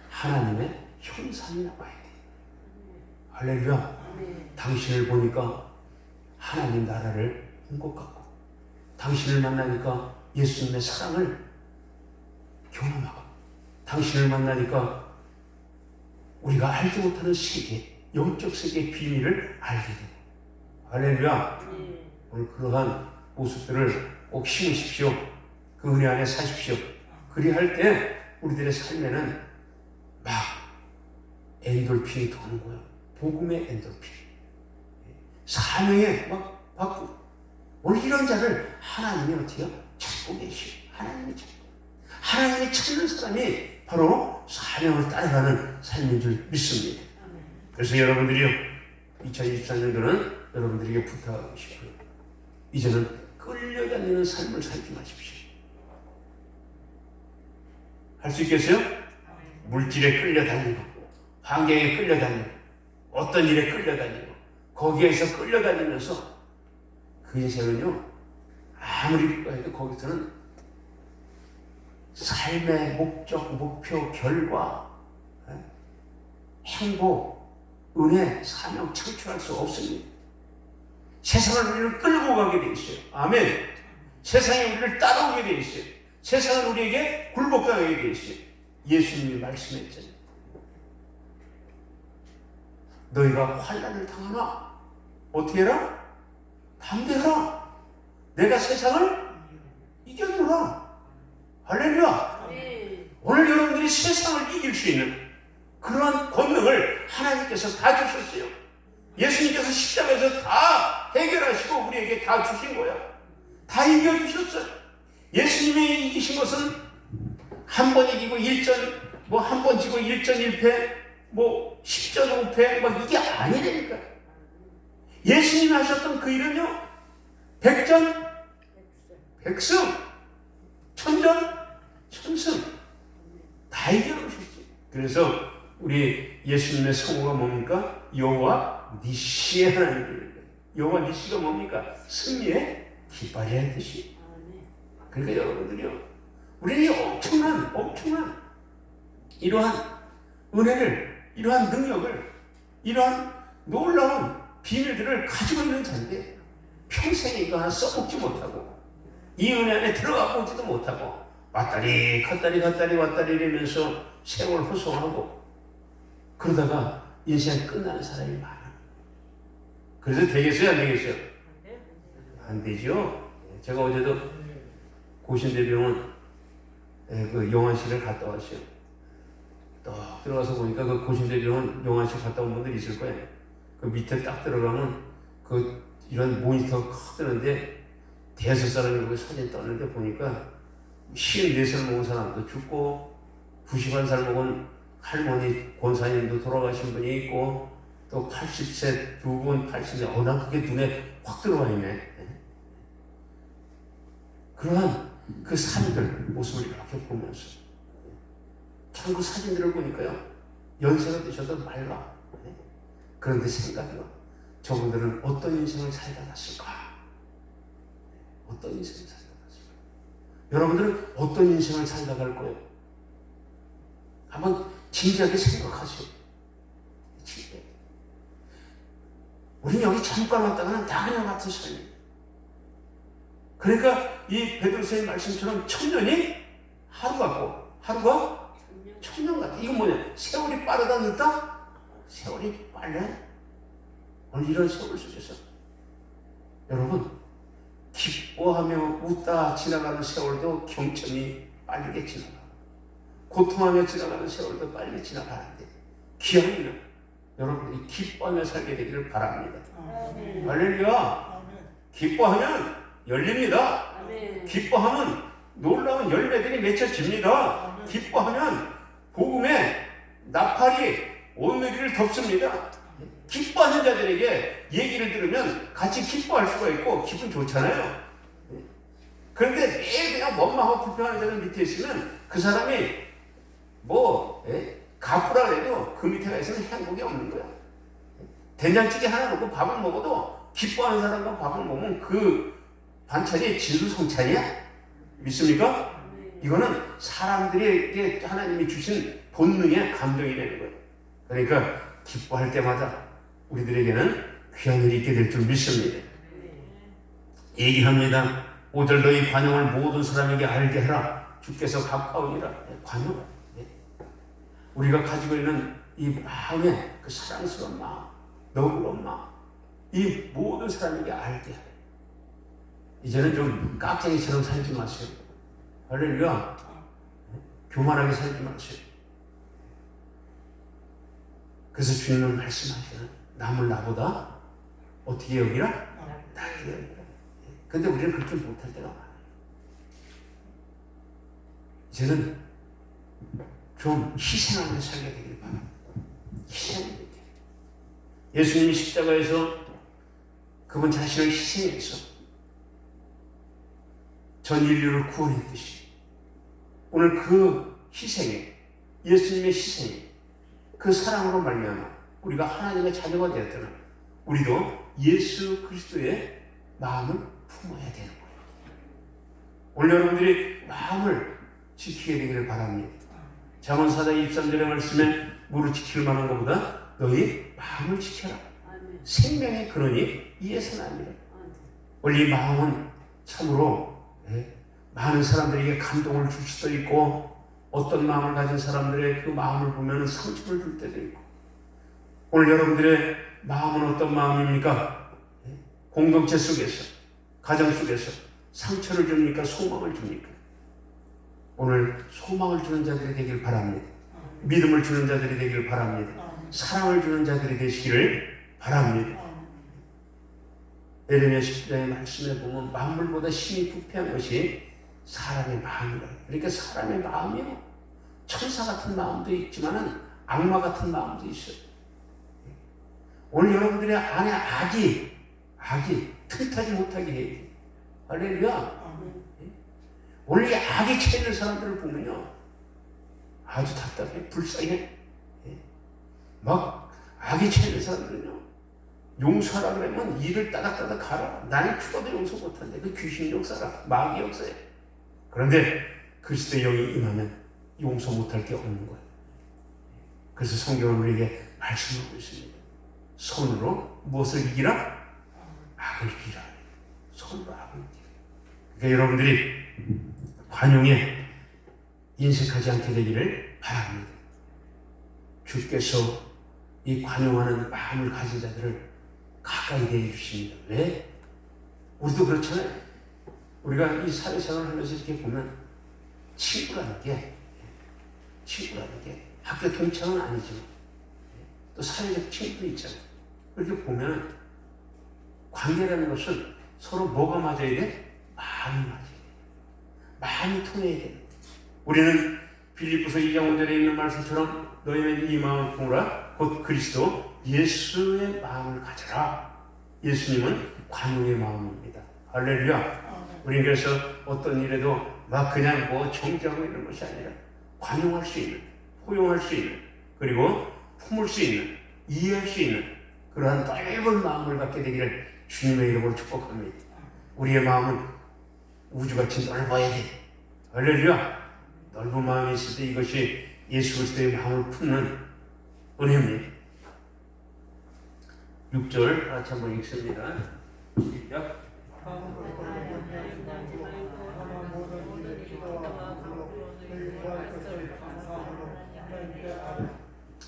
하나님의 형상이 나와야 돼. 할렐루야. 당신을 보니까 하나님 나라를 본 것 같고, 당신을 만나니까 예수님의 사랑을 경험하고, 당신을 만나니까 우리가 알지 못하는 세계, 영적 세계의 비밀을 알게 되고. 할렐루야. 오늘 그러한 모습들을 꼭 심으십시오. 그 은혜 안에 사십시오. 그리할 때 우리들의 삶에는 막 엔돌핀이 도는 거예요. 복음의 엔돌핀. 사명에 막 받고. 오늘 이런 자를 하나님이 어떻게 찾고 계시오. 하나님이 찾고. 하나님이 찾는 사람이 바로 사명을 따라가는 삶인 줄 믿습니다. 그래서 여러분들이요, 2024년도는 여러분들에게 부탁하고 싶어요. 이제는 끌려다니는 삶을 살지 마십시오. 할 수 있겠어요? 물질에 끌려다니고, 환경에 끌려다니고, 어떤 일에 끌려다니고, 거기에서 끌려다니면서 그 인생은요, 아무리 해도 거기서는 삶의 목적, 목표, 결과, 행복, 은혜, 사명 창출할 수 없습니다. 세상을 우리를 끌고 가게 돼 있어요. 아멘. 세상이 우리를 따라오게 돼 있어요. 세상은 우리에게 굴복당하게 돼 있어요. 예수님이 말씀했잖아요. 너희가 환난을 당하나 어떻게 해라? 담대하라. 내가 세상을 이겼노라. 할렐루야. 오늘 여러분들이 세상을 이길 수 있는 그러한 권능을 하나님께서 다 주셨어요. 예수님께서 십자가에서 다 해결하시고 우리에게 다 주신 거야. 다 이겨주셨어요. 예수님이 이기신 것은 한 번 이기고 1전, 한 번 지고 1전 1패, 10전 5패, 이게 아니라니까. 예수님이 하셨던 그 일은요, 100전 100승, 1000전 1000승 다 이겨놓으셨어요. 그래서 우리 예수님의 성호가 뭡니까? 여호와 니시의 하나님입니다. 여호와 니시가 뭡니까? 승리의 깃발이라는 뜻이. 그러니까 여러분들이요, 우리는 엄청난 이러한 은혜를, 이러한 능력을, 이러한 놀라운 비밀들을 가지고 있는 자인데 평생에 이거 하나 써먹지 못하고 이 은혜 안에 들어가 보지도 못하고 왔다리 갔다리 이러면서 세월 호송하고 그러다가 인생 끝나는 사람이 많아. 그래서 되겠어요, 안 되겠어요? 안 되죠. 제가 어제도 고신대병원 그 영안실을 갔다 왔어요. 또 들어가서 보니까 그 고신대병원 영안실 갔다 온 분들 있을 거예요. 그 밑에 딱 들어가면 그 이런 모니터 크던데 대여섯 사람이 그 사진 떴는데 보니까 54살 먹은 사람도 죽고 91살 먹은 할머니 권사님도 돌아가신 분이 있고 또 80세 두 분, 80세 난 그게 눈에 확 들어와 있네. 그러한 그 사람들 모습을 이렇게 보면서 참 그 사진들을 보니까요, 연세가 드셔도 맑아. 그런데 생각이 와. 저분들은 어떤 인생을 살다 갔을까? 어떤 인생을 살다 갔을까? 여러분들은 어떤 인생을 살다 갈 거예요? 한번 진지하게 생각하세요. 진지하게. 우리는 여기 잠깐 왔다가는 나그네 같은 삶이에요. 그러니까 이 베드로서의 말씀처럼 천년이 하루 같고 하루가 천년 같아. 이건 뭐냐? 세월이 빠르다 늦다? 세월이 빨라. 오늘 이런 세월 속에서 여러분 기뻐하며 웃다 지나가는 세월도 경천이 빠르게 지나가. 고통하며 지나가는 세월도 빨리 지나가는데 귀하면 여러분들이 기뻐하며 살게 되기를 바랍니다. 할렐루야. 기뻐하면 열립니다. 기뻐하면 놀라운 열매들이 맺혀집니다. 기뻐하면 복음의 나팔이 오늘을 덮습니다. 기뻐하는 자들에게 얘기를 들으면 같이 기뻐할 수가 있고 기분 좋잖아요. 그런데 매일 그냥 원망하고 불평하는 자들 밑에 있으면 그 사람이 가꾸라 그래도 그 밑에 가 있으면 행복이 없는 거야. 된장찌개 하나 넣고 밥을 먹어도 기뻐하는 사람과 밥을 먹으면 그 반찬이 진수성찬이야? 믿습니까? 이거는 사람들에게 하나님이 주신 본능의 감동이 되는 거예요. 그러니까 기뻐할 때마다 우리들에게는 귀한 일이 있게 될 줄 믿습니다. 얘기합니다. 5절 너희 관용을 모든 사람에게 알게 하라. 주께서 가까우니라. 관용. 우리가 가지고 있는 이 마음의 그 사랑스러운 마음, 너그러운 마음, 이 모든 사람에게 알게 하라. 이제는 좀 깍쟁이처럼 살지 마세요. 할렐루야. 교만하게 살지 마세요. 그래서 주님은 말씀하시는 남을 나보다 어떻게 여기라? 낮게 여기라. 근데 우리는 그렇게 못할 때가 많아요. 이제는 좀 희생하며 살게 되길 바랍니다. 희생입니다. 예수님이 십자가에서 그분 자신을 희생해서 전 인류를 구원했듯이 오늘 그 희생에, 예수님의 희생에, 그 사랑으로 말미암아 우리가 하나님의 자녀가 되었다는 우리도 예수 그리스도의 마음을 품어야 되는 거예요. 오늘 여러분들이 마음을 지키게 되기를 바랍니다. 잠언 4장 23절의 말씀에 무릇 지킬 만한 것보다 너희 마음을 지켜라. 생명의 근원이 이에서 납니다. 원래 이 마음은 참으로 많은 사람들에게 감동을 줄 수도 있고 어떤 마음을 가진 사람들의 그 마음을 보면 상처를 줄 때도 있고 오늘 여러분들의 마음은 어떤 마음입니까? 공동체 속에서, 가정 속에서 상처를 줍니까? 소망을 줍니까? 오늘 소망을 주는 자들이 되길 바랍니다. 믿음을 주는 자들이 되길 바랍니다. 사랑을 주는 자들이 되시기를 바랍니다. 에레미야 10장의 말씀에 보면 만물보다 심히 부패한 것이 사람의 마음이라. 그러니까 사람의 마음이요, 천사 같은 마음도 있지만 악마 같은 마음도 있어요. 오늘 여러분들의 안에 악이 틈타지 못하게 해야 돼요. 할렐루야. 원래 악이 채있는 사람들을 보면요 아주 답답해, 불쌍해. 막 악이 채있는 사람들은요 용서하라 그러면 이를 따닥따닥 가라. 나는 죽어도 용서 못한대. 그 귀신 역사라, 마귀 역사에. 그런데 그리스도의 영이 임하면 용서 못할 게 없는 거예요. 그래서 성경은 우리에게 말씀하고 있습니다. 손으로 무엇을 이기라? 악을 이기라. 손으로 악을 이기라. 그러니까 여러분들이 관용에 인색하지 않게 되기를 바랍니다. 주께서 이 관용하는 마음을 가진 자들을 가까이 대해 주십니다. 왜? 우리도 그렇잖아요. 우리가 이 사회생활을 하면서 이렇게 보면 친구라는 게 학교 동창은 아니지만 또 사회적 친구도 있잖아요. 이렇게 보면 관계라는 것은 서로 뭐가 맞아야 돼? 마음이 맞아야 돼. 마음이 통해야 돼. 우리는 빌립보서 2장 5절에 있는 말씀처럼 너희는 이 마음을 품으라. 곧 그리스도 예수의 마음을 가져라. 예수님은 관용의 마음입니다. 할렐루야. 우리는 그래서 어떤 일에도 막 그냥 뭐 정죄하고 이런 것이 아니라 관용할 수 있는, 포용할 수 있는, 그리고 품을 수 있는, 이해할 수 있는 그러한 넓은 마음을 갖게 되기를 주님의 이름으로 축복합니다. 우리의 마음은 우주같이 넓어야 돼. 할렐루야. 넓은 마음이 있을 때 이것이 예수 그리스도의 마음을 품는 은혜입니다. 6절 같이 한번 읽습니다. 시작.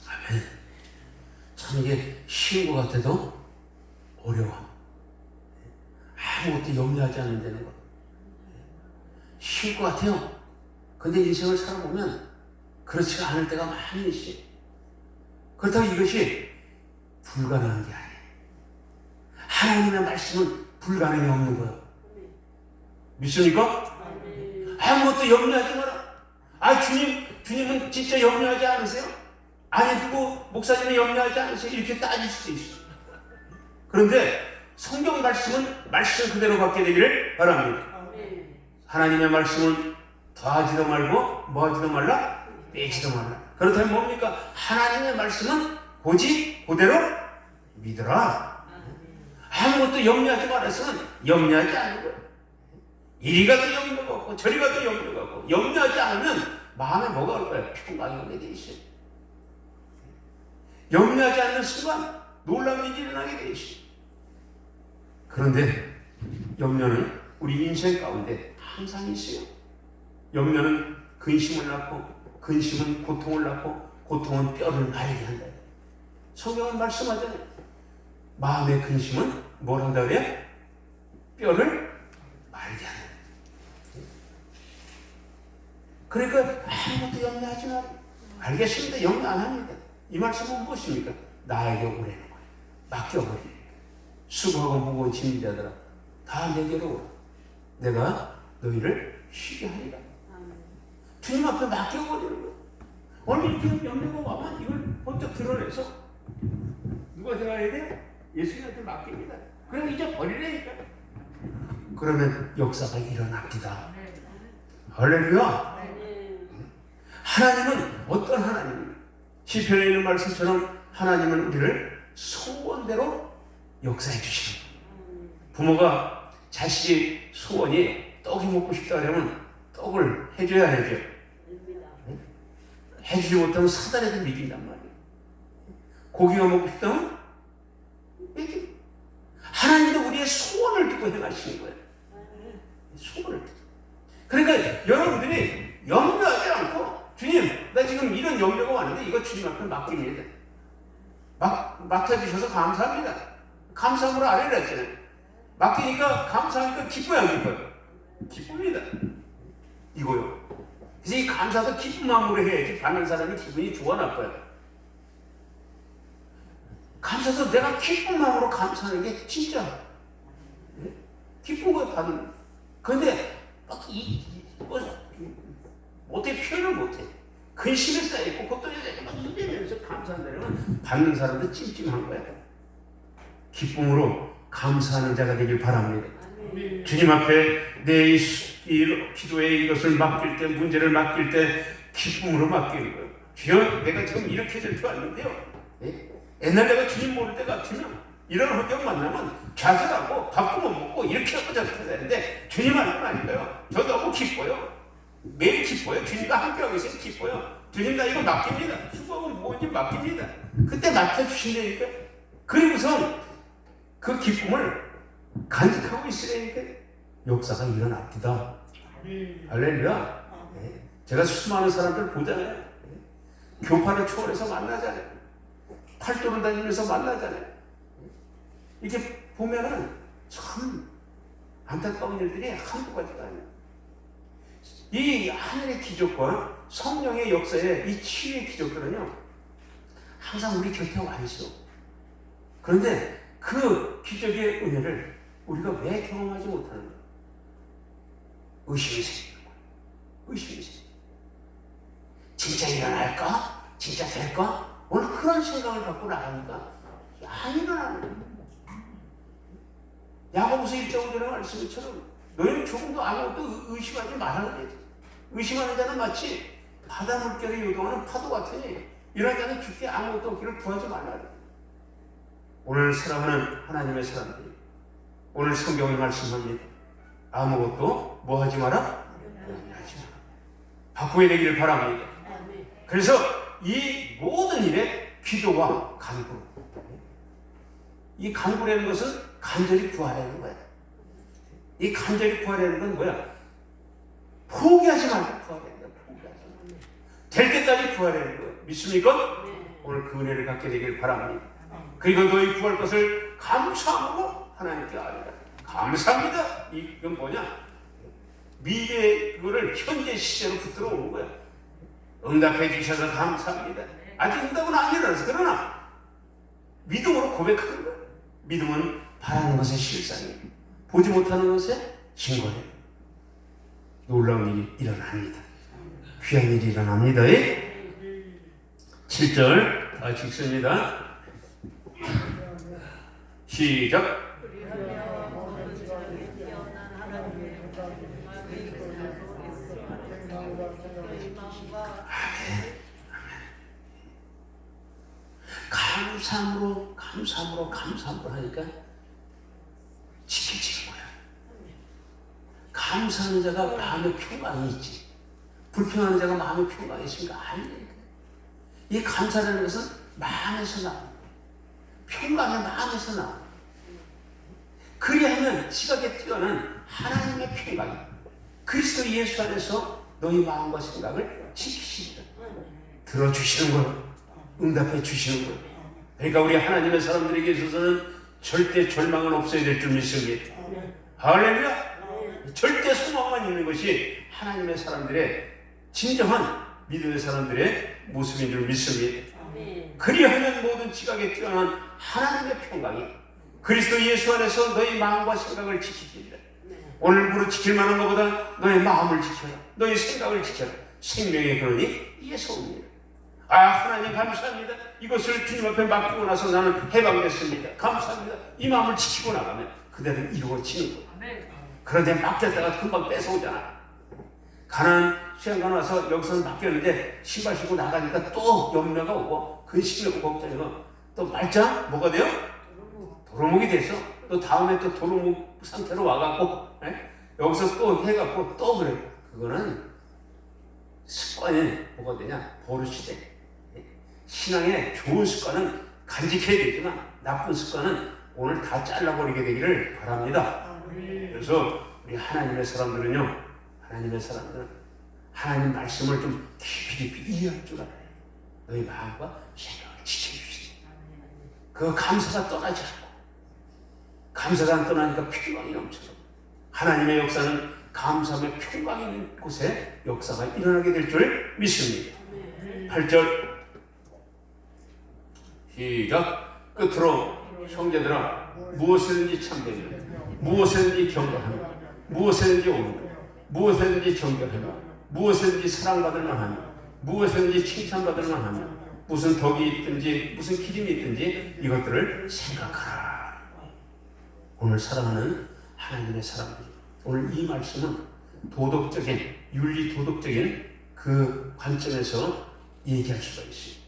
아멘. 참 이게 쉬운 것 같아도 어려워. 아무것도 염려하지 않는 데는 것. 쉬울 것 같아요. 근데 인생을 살아보면 그렇지가 않을 때가 많이 있어요. 그렇다고 이것이 불가능한 게 아니에요. 하나님의 말씀은 불가능이 없는 거예요. 믿습니까? 아무것도 염려하지 마라. 주님은 진짜 염려하지 않으세요? 아니, 누구 목사님이 염려하지 않으세요? 이렇게 따질 수도 있어요. 그런데 성경 말씀은 말씀 그대로 받게 되기를 바랍니다. 하나님의 말씀은 더하지도 말고 뭐하지도 말라? 빼지도 말라. 그렇다면 뭡니까? 하나님의 말씀은 고지 그대로 믿어라. 아무것도 염려하지 말아서는 염려하지 않는 거예요. 이리 가도 염려가 없고 저리 가도 염려가 없고 염려하지 않으면 마음에 뭐가 올 거예요? 평강이 오게 돼 있어요. 염려하지 않는 순간 놀라운 일이 일어나게 돼 있어요. 그런데 염려는 우리 인생 가운데 항상 있어요. 염려는 근심을 낳고 근심은 고통을 낳고 고통은 뼈를 마르게 한다. 성경은 말씀하잖아요. 마음의 근심은 뭘 한다 그래요? 뼈를 마르게 한다. 그러니까 아무것도 염려하지 마라. 알겠습니다. 염려 안 합니다. 이 말씀은 무엇입니까? 나에게 오라는 거예요. 맡겨버리는 거예요. 수고하고 무거운 짐진 자들아 다 내게로 오라. 내가 너희를 쉬게 하리라. 주님 앞에 맡겨버리는 거예요. 오늘 이렇게 염려가 와면 이걸 번쩍 드러내서 누가 생각해야 돼? 예수님한테 맡깁니다. 그럼 이제 버리라니까. 그러면 역사가 일어납니다. 할렐루야. 하나님은 어떤 하나님입니까? 시편에 있는 말씀처럼 하나님은 우리를 소원대로 역사해 주시는 거예요. 부모가 자식이 소원이 떡이 먹고 싶다 그러면 떡을 해줘야 안 해줘요? 해주지 못하면 사단에도 믿긴단 말이에요. 고기가 먹고 싶다면 믿기. 하나님도 우리의 소원을 두고 행하시는 거예요. 소원을 두고. 그러니까 여러분들이 염려하지 않고 주님, 나 지금 이런 염려가 왔는데 이거 주님 앞에 맡깁니다. 맡아주셔서 감사합니다. 감사함으로 아뢰라 했잖아요. 맡기니까 감사하니까 기뻐요, 안 기뻐요? 기쁩니다. 이거요. 그래서 이 감사도 기쁜 마음으로 해야지 받는 사람이 기분이 좋아 나빠요. 감사도 내가 기쁜 마음으로 감사하는 게 진짜 기쁜 거예요, 받는. 그런데 막 어떻게 표현을 못해. 근심에 쌓여있고 그것도 막 이러면서 감사한다면 받는 사람도 찜찜한 거야. 기쁨으로 감사하는 자가 되길 바랍니다. 주님 앞에 내 기도에 이것을 맡길 때, 문제를 맡길 때 기쁨으로 맡기는 거예요. 주여, 내가 지금 이렇게 저렇게 왔는데요. 옛날 내가 주님 모를 때 같으면 이런 환경 만나면 좌절하고 밥도 못 먹고 이렇게 하고 저렇게 해야 되는데 주님 알고는 아니까요. 저 너무 기뻐요. 매일 기뻐요. 주님과 함께하고 있으면 기뻐요. 주님 나 이거 맡깁니다. 수고하고 무거운지 맡깁니다. 그때 맡겨주신다니까. 그리고선 그 기쁨을 간직하고 있으니까 역사가 일어납니다. 할렐루야. 제가 수많은 사람들 보잖아요. 교파를 초월해서 만나잖아요. 팔도를 다니면서 만나잖아요. 이렇게 보면은 참 안타까운 일들이 한두 가지가 아니에요. 이 하늘의 기적과 성령의 역사에 이 치유의 기적들은요, 항상 우리 곁에 와 있어. 그런데 그 기적의 은혜를 우리가 왜 경험하지 못하는 거야? 의심이 생기는 거야. 의심이 생기는 거야. 진짜 일어날까? 진짜 될까? 오늘 그런 생각을 갖고 나가니까 안 일어나는 거야. 야고보서 1장의 말씀처럼 너희는 조금도 아무것도 의심하지 말아야 돼. 의심하는 자는 마치 바다 물결에 요동하는 파도 같으니 이런 자는 주께 아무것도 없기를 구하지 말라. 오늘 사랑하는 하나님의 사람들이 오늘 성경을 말씀합니다. 아무것도 뭐 하지 마라? 하지 마라. 바꾸어야 되기를 바랍니다. 그래서 이 모든 일에 기도와 간구, 이 간구라는 것은 간절히 구하라는 거야. 이 간절히 구하라는 건 뭐야? 포기하지 말고 구하라는 거야. 포기하지 말고. 될 때까지 구하라는 거야. 믿습니까? 오늘 그 은혜를 갖게 되길 바랍니다. 그리고 너희 구할 것을 감사함으로 하나님께 아뢰라. 감사합니다. 이건 뭐냐? 미래의 그거를 현재 시제로 붙들어 오는 거야. 응답해 주셔서 감사합니다. 아직 응답은 안 일어나서 그러나 믿음으로 고백하는 거야. 믿음은 바라는 것의 실상이에요. 보지 못하는 것의 증거예요. 놀라운 일이 일어납니다. 귀한 일이 일어납니다. 7절 다 읽습니다. 시작. 감사함으로 하니까 지켜지는 거야. 감사하는 자가 마음에 평강이 있지. 불평하는 자가 마음에 평강이 있으니까 아니니까. 이 감사라는 것은 마음에서 나와. 평강의 마음에서 나와. 그리하면 지각에 뛰어난 하나님의 평강이 그리스도 예수 안에서 너희 마음과 생각을 지키시리라. 들어주시는 거예요. 응답해 주시는 거예요. 그러니까 우리 하나님의 사람들에게 있어서는 절대 절망은 없어야 될 줄 믿습니다. 할렐루야. 절대 소망만 있는 것이 하나님의 사람들의 진정한 믿음의 사람들의 모습인 줄 믿습니다. 그리하면 모든 지각에 뛰어난 하나님의 평강이 그리스도 예수 안에서 너희 마음과 생각을 지키시리라. 오늘 무릇 지킬 만한 것보다 너의 마음을 지켜라. 너의 생각을 지켜라. 생명의 근원이 이에서 옵니다. 하나님 감사합니다. 이것을 주님 앞에 맡기고 나서 나는 해방됐습니다. 감사합니다. 이 마음을 지키고 나가면 그대로 이루어지는 거예요. 그런데 맡겼다가 금방 뺏어오잖아. 가나안 수양관 와서 여기서는 맡겼는데 신발 신고 나가니까 또 염려가 오고 근심이 오고 걱정이 오고 또 말짱 뭐가 돼요? 도루묵이 돼서 또 다음에 또 도루묵 상태로 와갖고 여기서 또 해갖고 또 그래. 그거는 습관이 뭐가 되냐? 버릇이 돼. 신앙의 좋은 습관은 간직해야 되지만 나쁜 습관은 오늘 다 잘라버리게 되기를 바랍니다. 그래서 우리 하나님의 사람들은요, 하나님 말씀을 좀 깊이 이해할 줄 알아요. 너희 마음과 생각을 지켜주시오. 그 감사가 떠나지 않고, 감사가 안 떠나니까 평강이 넘쳐요. 하나님의 역사는 감사하며 평강이 있는 곳에 역사가 일어나게 될 줄 믿습니다. 8절 시작. 끝으로 형제들아, 무엇이든지 참되며 무엇이든지 경건하며 무엇이든지 옳으며 무엇이든지 정결하며 무엇이든지 사랑받을 만하며 무엇이든지 칭찬받을 만하며 무슨 덕이 있든지 무슨 기림이 있든지 이것들을 생각하라. 오늘 사랑하는 하나님의 사람들, 오늘 이 말씀은 도덕적인, 윤리 도덕적인 그 관점에서 얘기할 수가 있어요.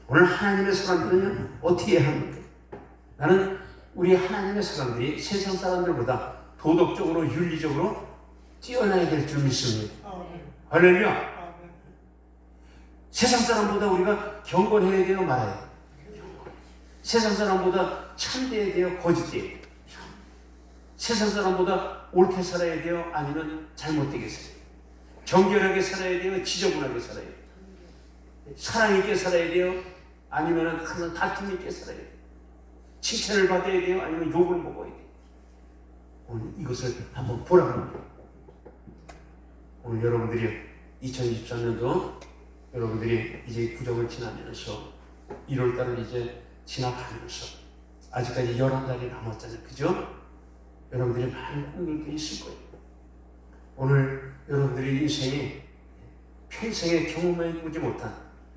오늘 하나님의 사람들은 어떻게 해야 합니까? 나는 우리 하나님의 사람들이 세상 사람들보다 도덕적으로, 윤리적으로 뛰어나야 될 줄 믿습니다. 할렐루야. 세상 사람보다 우리가 경건해야 돼요, 말아야 돼요? 세상 사람보다 참돼야 돼요, 거짓돼야 돼요? 세상 사람보다 옳게 살아야 돼요, 아니면 잘못되게 살아야 돼요? 정결하게 살아야 돼요, 지저분하게 살아야 돼요? 사랑 있게 살아야 돼요, 아니면 항상 다툼 있게 살아야 돼요? 칭찬을 받아야 돼요, 아니면 욕을 먹어야 돼요? 오늘 이것을 한번 보라고 합니다. 오늘 여러분들이 2023년도 여러분들이 이제 구정을 지나면서 1월달을 이제 지나가면서 아직까지 11달이 남았잖아요. 그죠? 여러분들이 많은 꿈들도 있을 거예요. 오늘 여러분들의 인생이 평생에 경험해보지 못한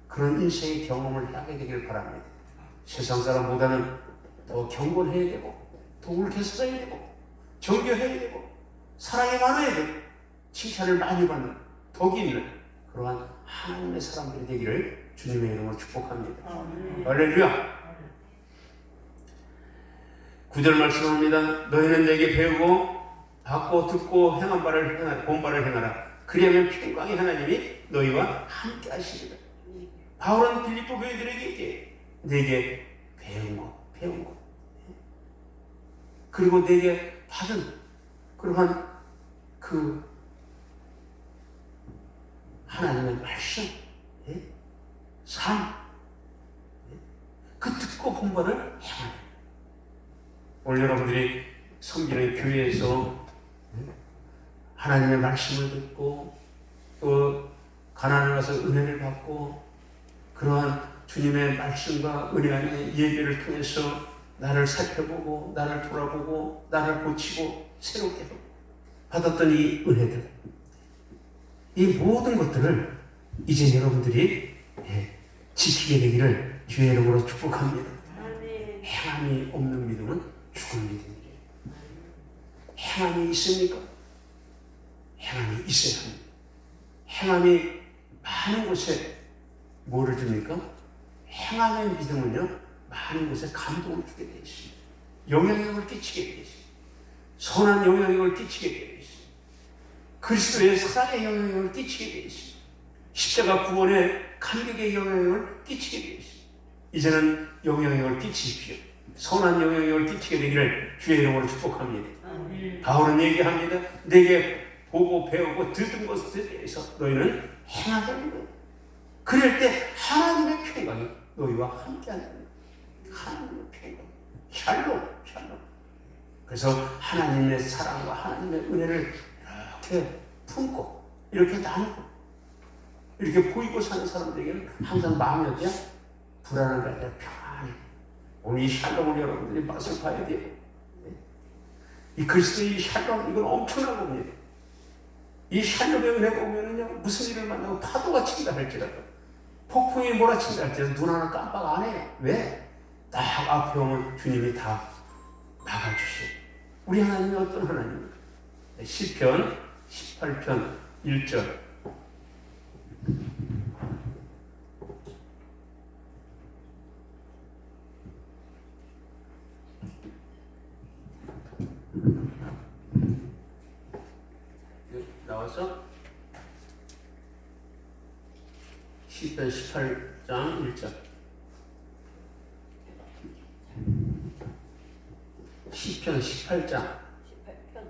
그런 인생의 경험을 하게 되길 바랍니다. 세상 사람보다는 더 경건해야 되고 더 옳게 살아야 되고 정결해야 되고 사랑이 많아야 되고 칭찬을 많이 받는 덕이 있는 그러한 하나님의 사람들이 되기를 주님의 이름으로 축복합니다. 할렐루야. 9절 말씀합니다. 너희는 내게 배우고 받고 듣고 행한 바를 행하라, 본 바를 행하라. 그리하면 평강의 하나님이 너희와 함께 하시리라. 바울은 빌립보 교회들에게 내게 배운 것 그리고 내게 받은 그러한 그 하나님의 말씀, 삶, 그 듣고 본 바를 행하라. 오늘 여러분들이 섬기는 교회에서 하나님의 말씀을 듣고 또 가나안에 가서 은혜를 받고 그러한 주님의 말씀과 은혜 안에 예배를 통해서 나를 살펴보고 나를 돌아보고 나를 고치고 새롭게 받았던 이 은혜들, 이 모든 것들을 이제 여러분들이 지키게 되기를 주의 이름으로 축복합니다. 행함이 없는 믿음은 죽은 믿음이에요. 행함이 있습니까? 행함이 있어야 합니다. 행함이 많은 곳에 뭐를 줍니까? 행함의 믿음은요, 많은 곳에 감동을 주게 되어 있습니다. 영향력을 끼치게 되어 있습니다. 선한 영향력을 끼치게 되어 있습니다. 그리스도의 사랑의 영향력을 끼치게 되어 있습니다. 십자가 구원의 감격의 영향력을 끼치게 되어 있습니다. 이제는 영향력을 끼치십시오. 선한 영향력을 끼치게 되기를 주의 이름으로 축복합니다. 바울은 얘기합니다. 내게 보고 배우고 들은 것에 대해서 너희는 행하게 합니다. 그럴 때 하나님의 평강이 너희와 함께하는 거예요. 하나님의 평강, 샬롬. 그래서 하나님의 사랑과 하나님의 은혜를 이렇게 품고 이렇게 나누고 이렇게 보이고 사는 사람들에게는 항상 마음이 어때요? 불안한 게 아니라 평안해. 오늘 이 샬롬을 여러분들이 맛을 봐야 돼요. 이 그리스도의 샬롬, 이건 엄청난 겁니다. 이 샬롬의 은혜가 오면은요, 무슨 일을 만나고 파도가 친다 할지라도 폭풍이 몰아친다 할때도 눈 하나 깜빡 안 해요. 왜? 딱 앞에 오면 주님이 다 막아주셔요. 우리 하나님이 어떤 하나님입니까? 시편 18편 1절. 나왔어? 시편 18장 1절. 시편 18장 18편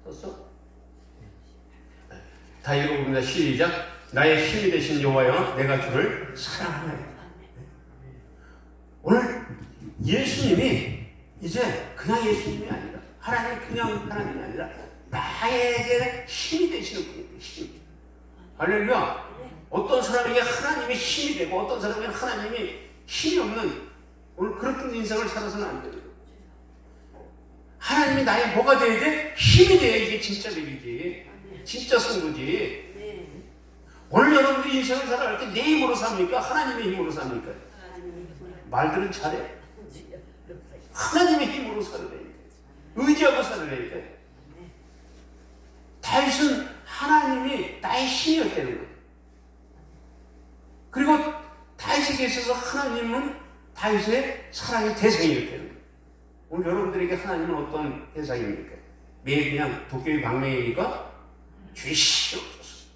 떴어? 다 읽어봅니다. 시작. 나의 힘이 되신 여호와여, 내가 주를 사랑하나이다. 오늘 예수님이 이제 그냥 예수님이 아니라, 하나님이 그냥 하나님이 아니라 나에게 힘이 되시는 분이에요. 힘. 할렐루야. 어떤 사람에게 하나님이 힘이 되고 어떤 사람에게 하나님이 힘이 없는, 오늘 그런 인생을 살아서는 안 돼요. 하나님이 나의 뭐가 돼야 돼? 힘이 돼야 이게 진짜 믿이지, 진짜 성도지. 오늘 여러분들이 인생을 살아갈 때 내 힘으로 삽니까? 하나님의 힘으로 삽니까? 말들은 잘해. 하나님의 힘으로 살아야 돼. 의지하고 살아야 돼. 다윗은 하나님이 나의 힘이었다는 거예요. 그리고 다윗에게 있어서 하나님은 다윗의 사랑의 대상이었다는 거예요. 오늘 여러분들에게 하나님은 어떤 대상입니까? 매일 그냥 도깨비 방맹이니까 주시옵소서,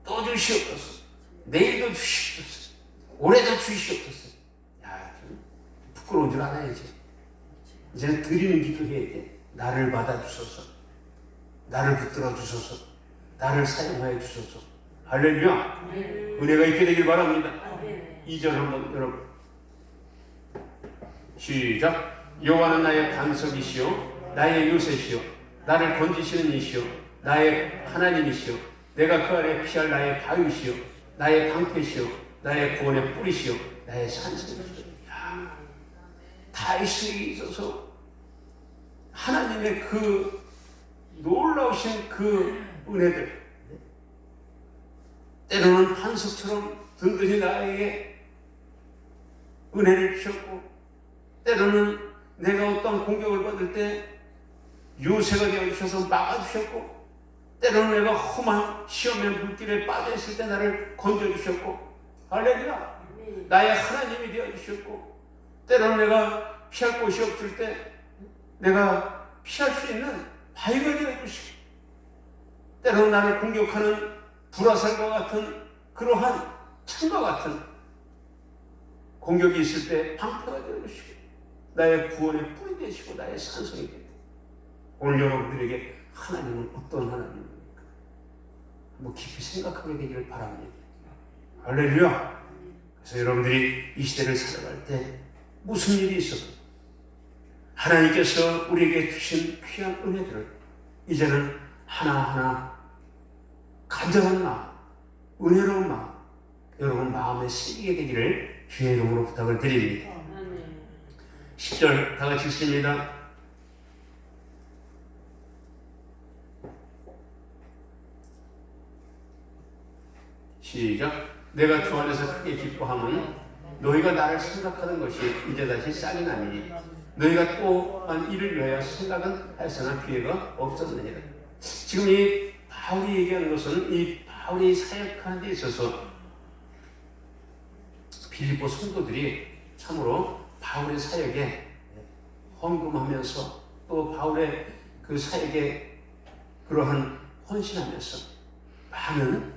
또 주시옵소서, 내일도 주시옵소서, 올해도 주시옵소서. 야, 좀 부끄러운 줄 알아야지. 이제는 드리는 기도 해야 돼. 나를 받아주소서, 나를 붙들어 주소서, 나를 사용하여 주소서. 할렐루야. 은혜가 있게 되길 바랍니다. 2절 한번 여러분 시작. 여호와는 나의 반석이시요 나의 요새시요 나를 건지시는 이시요 나의 하나님이시요 내가 그 아래 피할 나의 바위시요 나의 방패시요 나의 구원의 뿌리시요 나의 산성이시요. 다윗에게 있어서 하나님의 그 놀라우신 그 은혜들, 때로는 반석처럼 든든히 나에게 은혜를 주셨고, 때로는 내가 어떤 공격을 받을 때 요새가 되어주셔서 막아주셨고, 때로는 내가 험한 시험의 물길에 빠져있을 때 나를 건져주셨고, 할렐루야. 나의 하나님이 되어주셨고, 때로는 내가 피할 곳이 없을 때 내가 피할 수 있는 바위가 되어주시고, 때로는 나를 공격하는 불화살과 같은 그러한 창과 같은 공격이 있을 때 방패가 되어주시고, 나의 구원의 뿌리 되시고 나의 산성이 되고. 오늘 여러분들에게 하나님은 어떤 하나님입니까? 한번 깊이 생각하게 되기를 바랍니다. 할렐루야. 그래서 여러분들이 이 시대를 살아갈 때 무슨 일이 있어도 하나님께서 우리에게 주신 귀한 은혜들을 이제는 하나하나 간절한 마음, 은혜로운 마음, 여러분 마음에 새기게 되기를 주의 이름으로 부탁을 드립니다. 10절 다 같이 읽습니다. 시작. 내가 주 안에서 크게 기뻐함은 너희가 나를 생각하는 것이 이제 다시 싹이 나니 너희가 또한 이를 위하여 생각은 하였으나 기회가 없었느니라. 지금 이 바울이 얘기하는 것은 이 바울이 사역하는 데 있어서 빌립보 성도들이 참으로 바울의 사역에 헌금하면서 또 바울의 그 사역에 그러한 헌신하면서 많은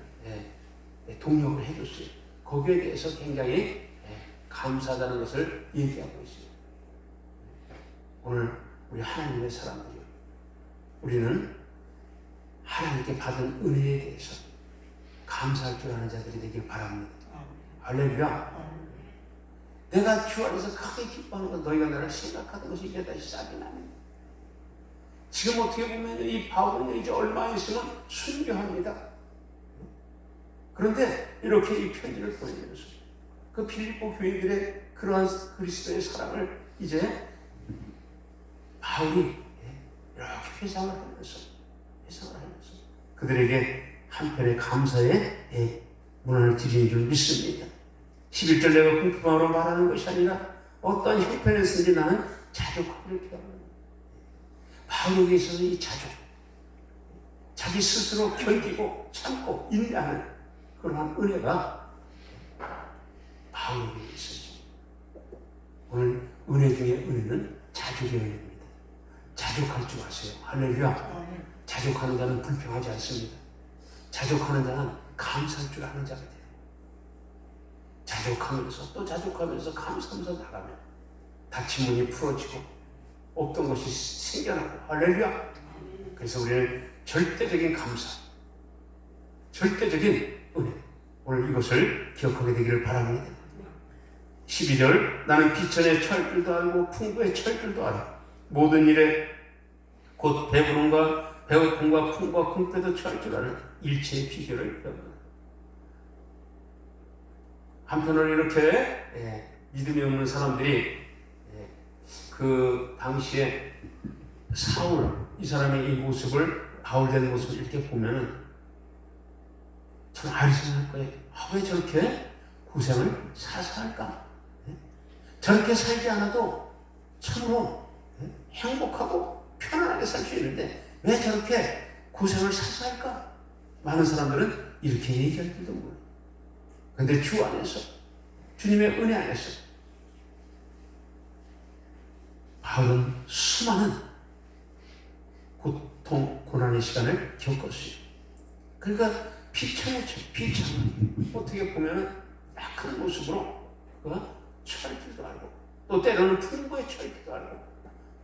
동력을 해줬어요. 거기에 대해서 굉장히 감사하다는 것을 얘기하고 있어요. 오늘 우리 하나님의 사람들이, 우리는 하나님께 받은 은혜에 대해서 감사할 줄 아는 자들이 되길 바랍니다. 할렐루야. 내가 주 안에서 크게 기뻐하는 건 너희가 나를 생각하던 것이 이제 다시 싹이 나네. 지금 어떻게 보면 이 바울은 이제 얼마 있으면 순교합니다. 그런데 이렇게 이 편지를 보내면서 그 빌립보 교인들의 그러한 그리스도의 사랑을 이제 바울이 이렇게 회상을 하면서 그들에게 한편의 감사의 문안을 드리는 줄 믿습니다. 11절 내가 공표방으로 말하는 것이 아니라 어떤 형편에서든지 나는 자족하기를 표합니다. 바울에게 있어서 이 자족, 자기 스스로 견디고 참고 인내하는 그러한 은혜가 바울에게 있었죠. 오늘 은혜 중에 은혜는 자족의 은혜입니다. 자족할 줄 아세요. 할렐루야. 자족하는 자는 불평하지 않습니다. 자족하는 자는 감사할 줄 아는 자가 돼요. 자족하면서 또 자족하면서 감사하면서 나가면 닫힌 문이 풀어지고 없던 것이 생겨나고 할렐루야. 그래서 우리는 절대적인 감사, 절대적인 은혜, 오늘 이것을 기억하게 되기를 바랍니다. 12절 나는 비천의 처할 줄도 알고 풍부의 처할 줄도 알아. 모든 일에 곧 배부름과 배고픔과 풍부와 궁핍에도 처할 줄 아는 일체의 비결을 배웁니다. 한편으로 이렇게 믿음이 없는 사람들이 그 당시에 사울 이 사람의 이 모습을 바울된 모습을 이렇게 보면은 참 아리송할 거예요. 왜 저렇게 고생을 사사할까? 저렇게 살지 않아도 참으로 행복하고 편안하게 살 수 있는데 왜 저렇게 고생을 사사할까? 많은 사람들은 이렇게 얘기할 줄도 몰라요. 그런데 주 안에서, 주님의 은혜 안에서 바울은 수많은 고통, 고난의 시간을 겪었어요. 그러니까 비참했죠. 어떻게 보면 약한 모습으로 처할 줄도 알고 또 때로는 풍부에 처할 줄도 알고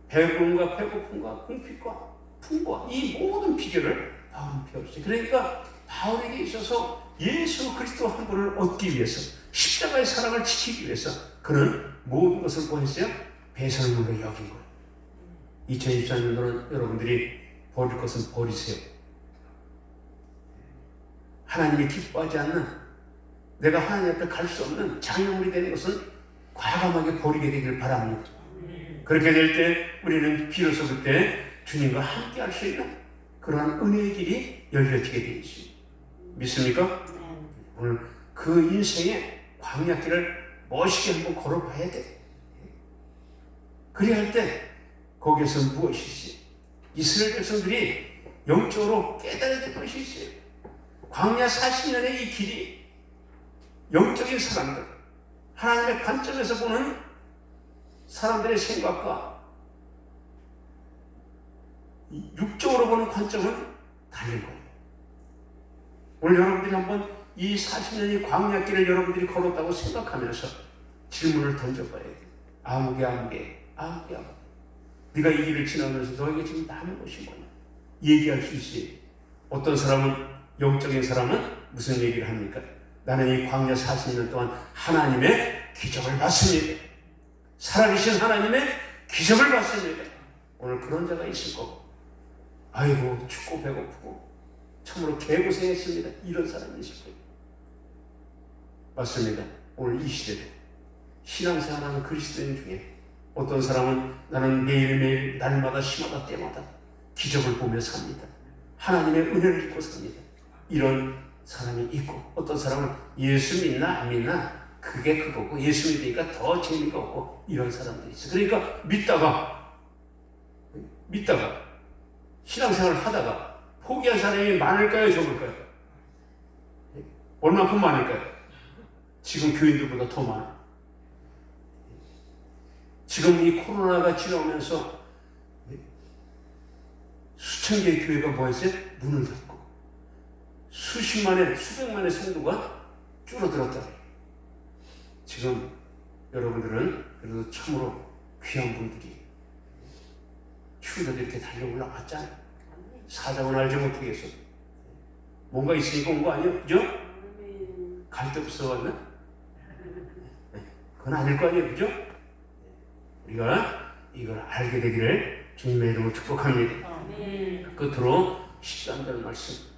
배고픔과 배고픔과 궁핍과 풍부와 이 모든 비결을 바울은 배웠어요. 그러니까 바울에게 있어서 예수 그리스도 한 분을 얻기 위해서 십자가의 사랑을 지키기 위해서 그는 모든 것을 보냈어요. 배설물로 여긴 거예요. 2024년도는 여러분들이 버릴 것은 버리세요. 하나님이 기뻐하지 않는 내가 하나님 앞에 갈 수 없는 장애물이 되는 것은 과감하게 버리게 되기를 바랍니다. 그렇게 될 때 우리는 비로소 그때 주님과 함께 할 수 있는 그러한 은혜의 길이 열려지게 되어 있습니다. 믿습니까? 오늘 그 인생의 광야길을 멋있게 한번 걸어봐야 돼. 그래야 할 때 거기에서 무엇이 있어요? 이스라엘 백성들이 영적으로 깨달아야 될 것이 있어요. 광야 40년의 이 길이 영적인 사람들, 하나님의 관점에서 보는 사람들의 생각과 육적으로 보는 관점은 다른 거예요. 오늘 여러분들이 한번 이 40년의 광야길을 여러분들이 걸었다고 생각하면서 질문을 던져봐야 돼요. 아무개. 네가 이 길을 지나면서 너에게 지금 남은 것이 뭐냐? 얘기할 수 있어요. 어떤 사람은, 영적인 사람은 무슨 얘기를 합니까? 나는 이 광야 40년 동안 하나님의 기적을 봤습니다. 살아계신 하나님의 기적을 봤습니다. 오늘 그런 자가 있을 거고, 아이고 춥고 배고프고 참으로 개고생했습니다. 이런 사람이 있을 거예요. 맞습니다. 오늘 이 시대도 신앙생활하는 그리스도인 중에 어떤 사람은 나는 매일매일 날마다 시마다 때마다 기적을 보며 삽니다. 하나님의 은혜를 입고 삽니다. 이런 사람이 있고, 어떤 사람은 예수 믿나 안 믿나 그게 그거고 예수 믿으니까 더 재미가 없고 이런 사람들이 있어요. 그러니까 믿다가 신앙생활을 하다가 포기한 사람이 많을까요? 적을까요? 얼마큼 많을까요? 지금 교인들보다 더 많아요. 지금 이 코로나가 지나오면서 수천 개의 교회가 뭐했어요? 문을 닫고 수백만의 성도가 줄어들었다. 지금 여러분들은 그래도 참으로 귀한 분들이 추운데도 이렇게 달려 올라왔잖아요. 사정은 알지 못하겠어. 뭔가 있으니까 온 거 아니에요? 그죠? 갈 데 없어 왔나? 그건 아닐 거 아니에요? 그죠? 우리가 이걸 알게 되기를 주님의 이름으로 축복합니다. 끝으로 13절 말씀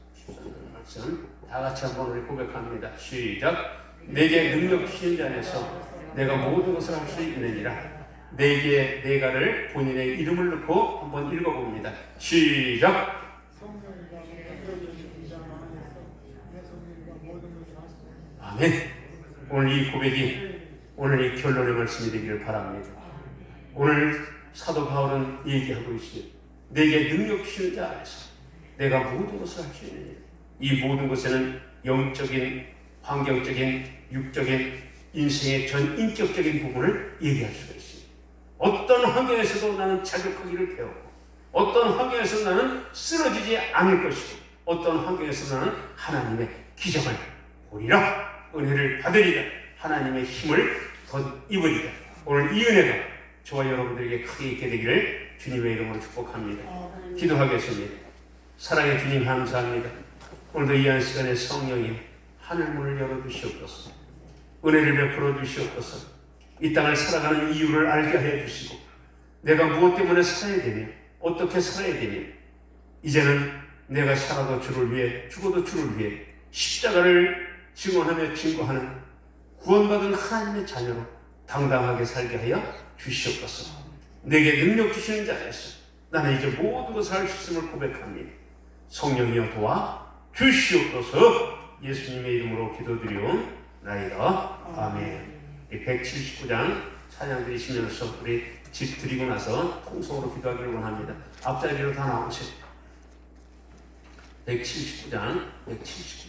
다 같이 한번 우리 고백합니다. 시작. 내게 능력 주신 자 안에서 내가 모든 것을 할 수 있느니라. 네 개의 내가를 본인의 이름을 넣고 한번 읽어봅니다. 시작. 아멘. 오늘 이 고백이 오늘 이 결론의 말씀이 되기를 바랍니다. 오늘 사도 바울은 얘기하고 있어요. 내게 능력 주시는 자 안에서 내가 모든 것을 할 수 있느냐. 이 모든 것에는 영적인, 환경적인, 육적인, 인생의 전 인격적인 부분을 얘기할 수가 있습니다. 어떤 환경에서도 나는 자격하기를 배웠고, 어떤 환경에서 나는 쓰러지지 않을 것이고, 어떤 환경에서 나는 하나님의 기적을 보리라, 은혜를 받으리라, 하나님의 힘을 덧입으리라. 오늘 이 은혜가 저와 여러분들에게 크게 있게 되기를 주님의 이름으로 축복합니다. 기도하겠습니다. 사랑의 주님 감사합니다. 오늘도 이 시간에 성령이 하늘문을 열어주시옵소서. 은혜를 베풀어 주시옵소서. 이 땅을 살아가는 이유를 알게 하여 주시고, 내가 무엇 때문에 살아야 되냐, 어떻게 살아야 되냐, 이제는 내가 살아도 주를 위해, 죽어도 주를 위해 십자가를 증언하며 증거하는 구원받은 하나님의 자녀로 당당하게 살게 하여 주시옵소서. 내게 능력 주시는 자에서 나는 이제 모든 것을 할 수 있음을 고백합니다. 성령이여 도와 주시옵소서. 예수님의 이름으로 기도드리옵나이다. 아멘. 179장 찬양 드리시면서 우리 집 드리고 나서 통성으로 기도하기를 원합니다. 앞자리로 다 나오세요. 179장 찬양 179장.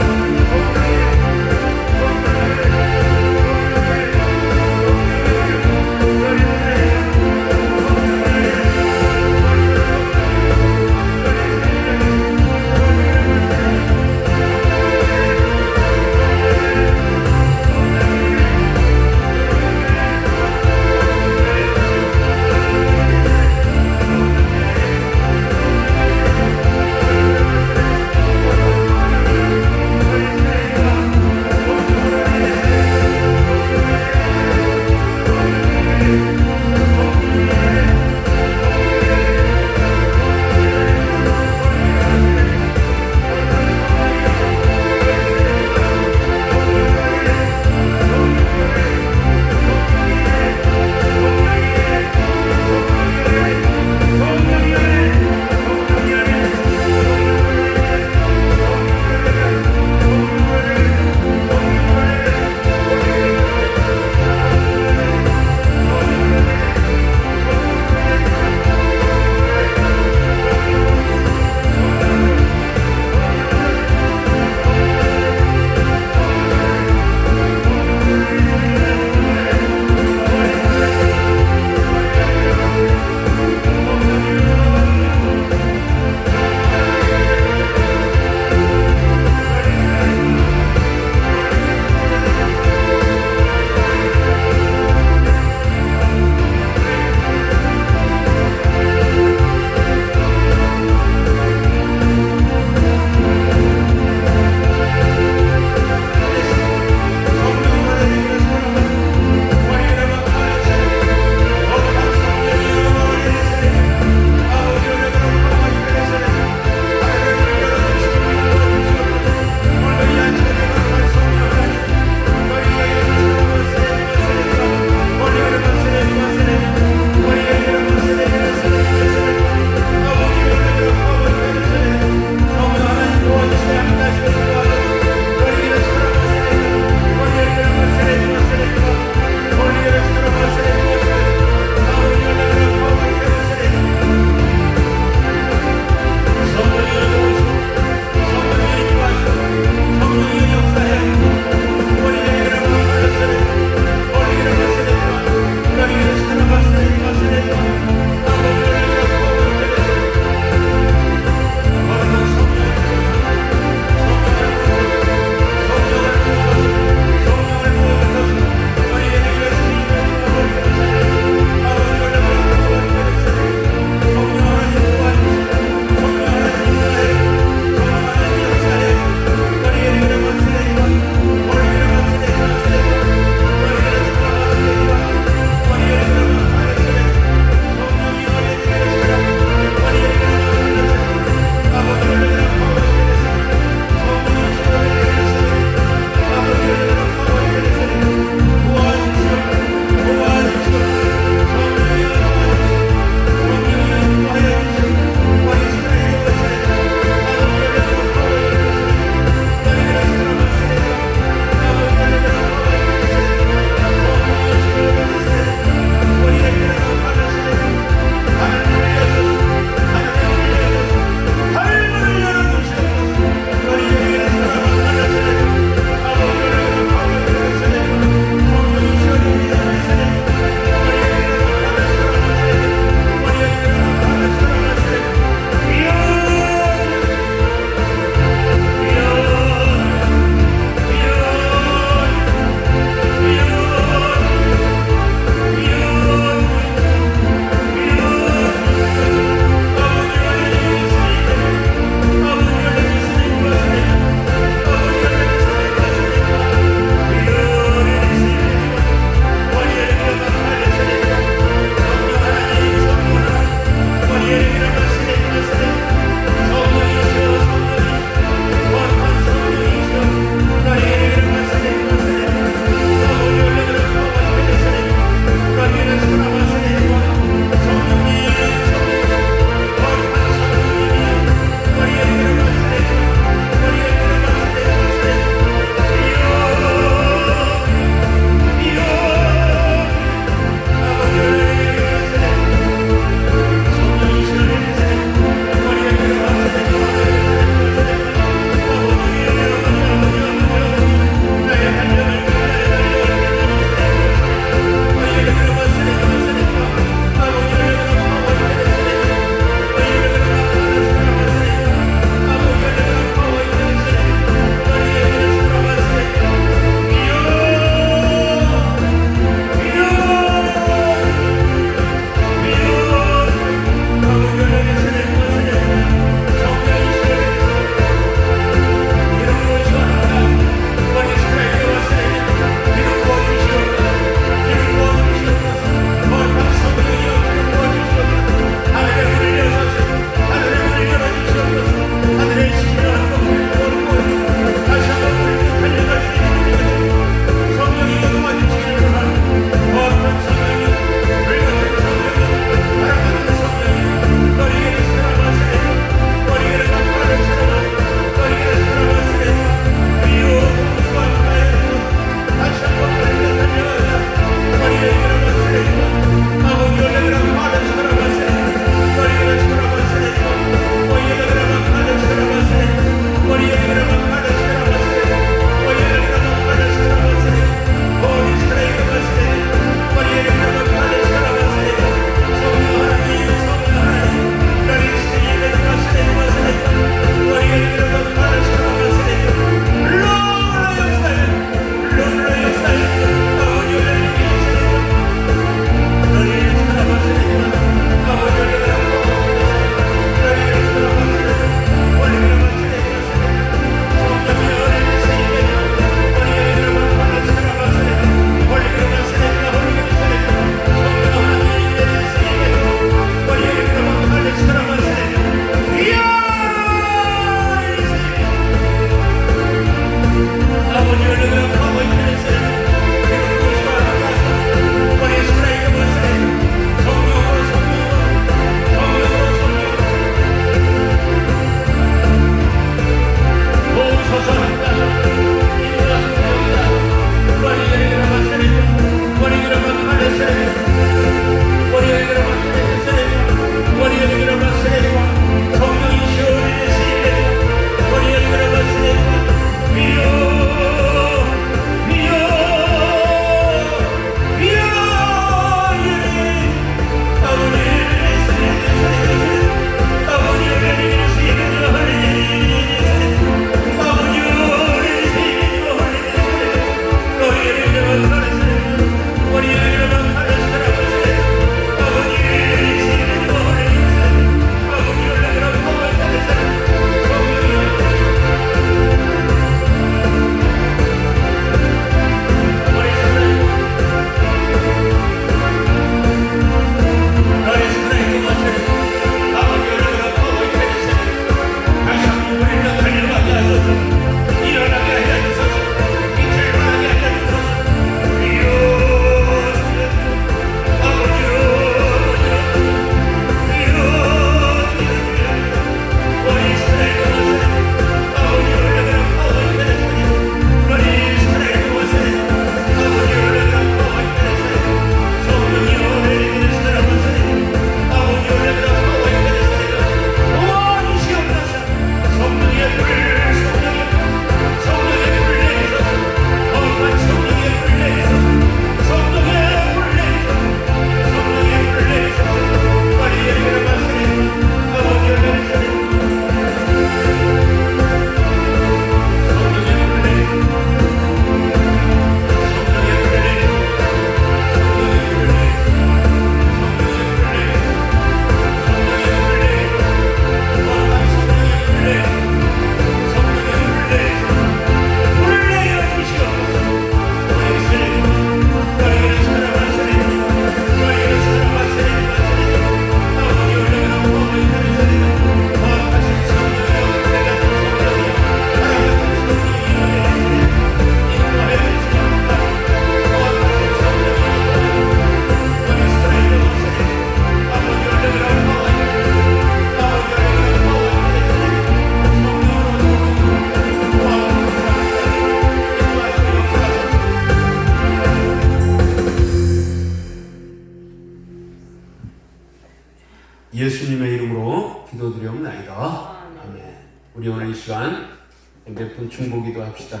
기도드리옵나이다. 아멘. 우리 오늘 이 시간 몇 분 중보기도 합시다.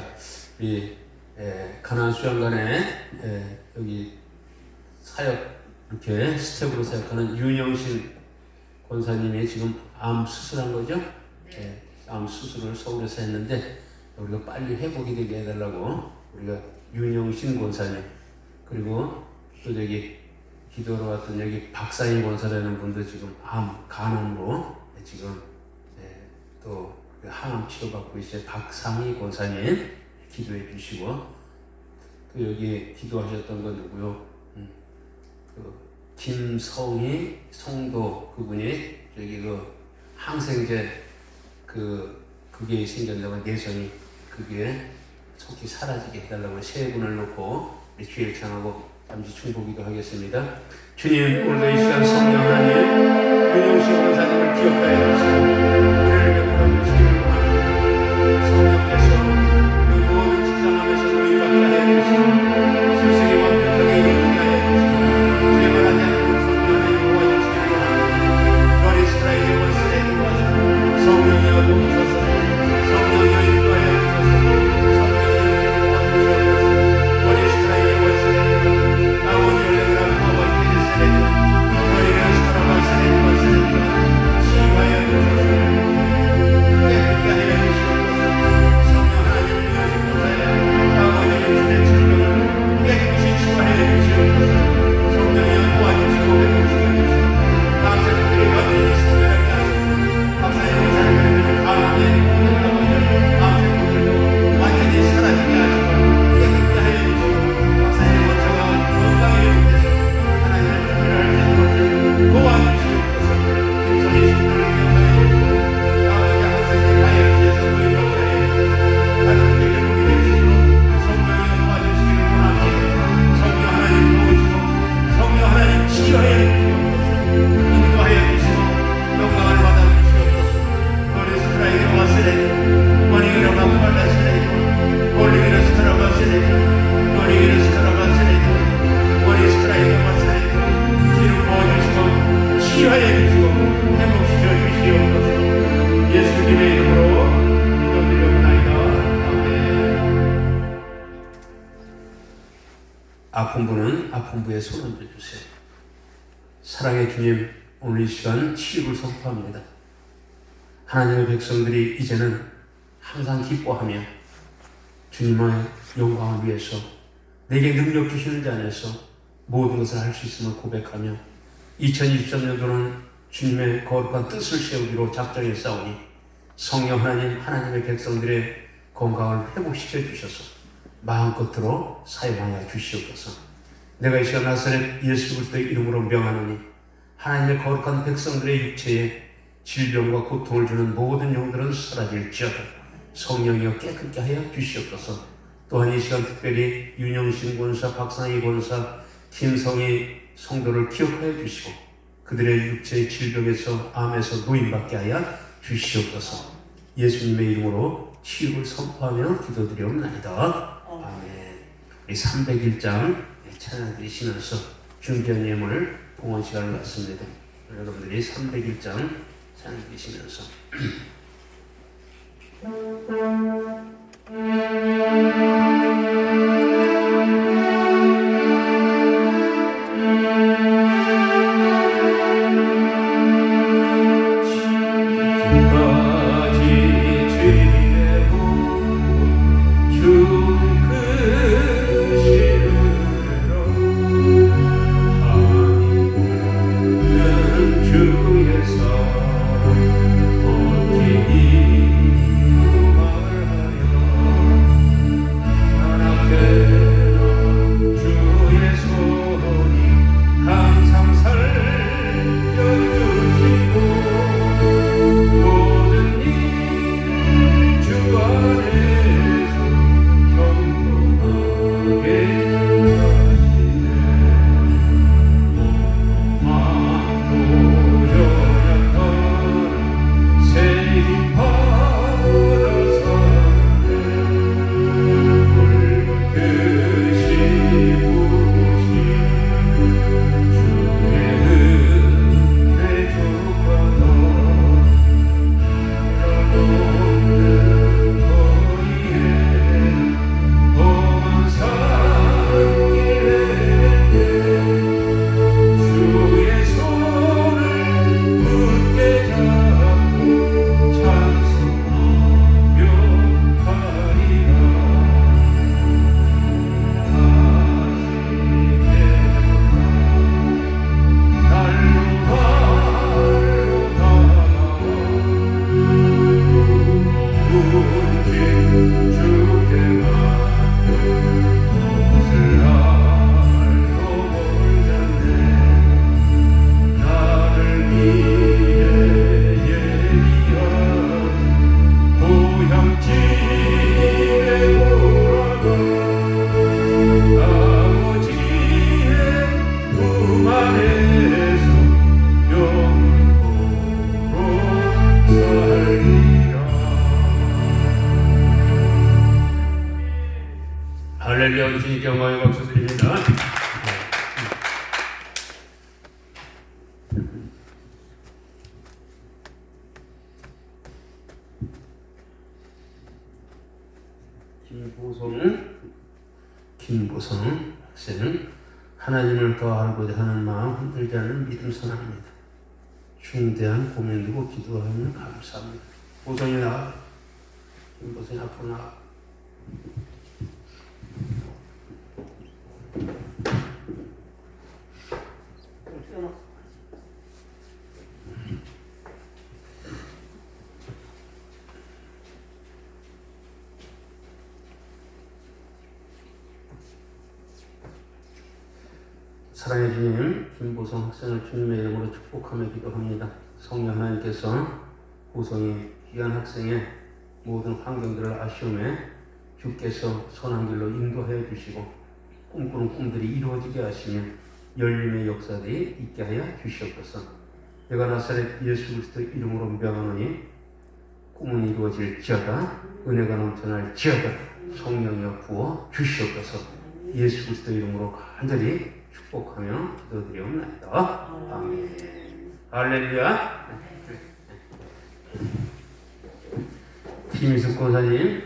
우리 가나안 수양관에 여기 사역 이렇게 스텝으로 사역하는 윤영신 권사님이 지금 암 수술한 거죠? 네. 암 수술을 서울에서 했는데 우리가 빨리 회복이 되게 해달라고 우리가 윤영신 권사님 그리고 또 저기 기도로 왔던 여기 박사인 권사라는 분도 지금 간암으로 지금 또 항암 치료받고 있어요. 박상희 권사님 기도해 주시고 또 여기 기도하셨던 건 누구요? 김성희 성도 그분이 저기 항생제 그게 생겼다고 내성이 그게 속히 사라지게 해달라고 세 분을 놓고 주일 청하고 잠시 중보기도 하겠습니다. 주님 오늘도 이 시간 성령 하나님 윤영신 권사님을 기억하여 주시고 은혜를 베풀어 주시기 바랍니다. 성령께서 이 모든 직장함에서 노임받게 하여 주시고 수생이 완벽하게 이루게 하여 주시고 주님을 하나님 성령 하나님 도와주시기 바랍니다. 너리 스트라이크 원스에 들어와서 성령이여 도우소서 성령이여 인도하여 주소서 성령이여 도와주시옵소서 너리 스트라이크 원스에 아버지를 내가 구하와 기대세레니 너희가 살아가세레니 원스레니 치유하여 주소서 깨끗게 하여 주시옵소서 성령 하나님을 위하여 아버지의 주의 질병을 깨끗이 치유하여 주시옵소서 성령이여 도와주시고 회복시켜 주시고 감사드리고 완전히 성결하게 하시고 박사의 의사를 그리는 가운데 감사들도 완전히 사라지게 하시고 깨끗게 하여 주시고 박사의 원처가 건강히 회복돼서 하나님의 뜻을 할 수 있도록 도와주시옵소서 김성희 신부를 기억하여 주시고 아버지 항상 하여 주셔서 노임받게 하여 주시고 가족들에게 복이 되시도록 성령이 도와주시기를 원합니다. 성령 하나님 도우시고 성령 하나님 치유하여 주시옵소서 인도하여 주시고 영광을 받아 주시옵소서 머리 스트라이크 와스레니 머리기로 막발라 스레니 머리기로 스트라바 스레니 머리기로 스트라바 스레니 머리 스트라이크 와스레니 뒤로 부어주시고 치유하여 주시고 회복시켜 주시옵소서 예수님의 이름으로 기도드리옵나이다. 아멘. 아픈 분은 아픈 분의 손을 얹어주세요. 사랑의 주님 오늘 이 시간 치유를 선포합니다. 하나님의 백성들이 이제는 항상 기뻐하며 주님의 영광을 위해서 내게 능력 주시는 자 안에서 모든 것을 할 수 있음을 고백하며 2023년도는 주님의 거룩한 뜻을 세우기로 작정해 싸우니 성령 하나님 하나님의 백성들의 건강을 회복시켜 주셔서 마음껏으로 사용하여 주시옵소서. 내가 이 시간 나사렛 예수 그리스도의 이름으로 명하노니 하나님의 거룩한 백성들의 육체에 질병과 고통을 주는 모든 영들은 사라질지어다. 성령이여 깨끗게 하여 주시옵소서. 또한 이 시간 특별히 윤영신 권사, 박상희 권사, 김성희 성도를 기억하여 주시고 그들의 육체의 질병에서 암에서 노임받게 하여 주시옵소서. 예수님의 이름으로 치유를 선포하며 기도드리옵나이다. 아멘. 우리 301장 찬양 드리시면서 준비한 예물 봉헌 시간을 갖습니다. 여러분들이 301장 찬양 드리시면서 항상 살려주시고 할렐루야. 우리 주님께 영광의 박수 드립니다. 김보성 학생, 하나님을 더 알고자 하는 마음 흔들지 않는 믿음 선언입니다. 중대한 고민 두고 기도하면 감사합니다. 보성이 나와. 김보성이 앞으로 나와. 사랑의 주님, 김보성 학생을 주님의 이름으로 축복하며 기도합니다. 성령 하나님께서 보성이 귀한 학생의 모든 환경들을 아시오매 주께서 선한 길로 인도하여 주시고 꿈꾸는 꿈들이 이루어지게 하시며 열림의 역사들이 있게 하여 주시옵소서. 내가 나사렛 예수 그리스도 이름으로 명하노니 꿈은 이루어질지어다. 은혜가 넘쳐날지어다. 성령이여 부어 주시옵소서. 예수 그리스도 이름으로 간절히 축복하며 기도드리옵나이다. 아멘. 할렐루야. 김희숙 권사님,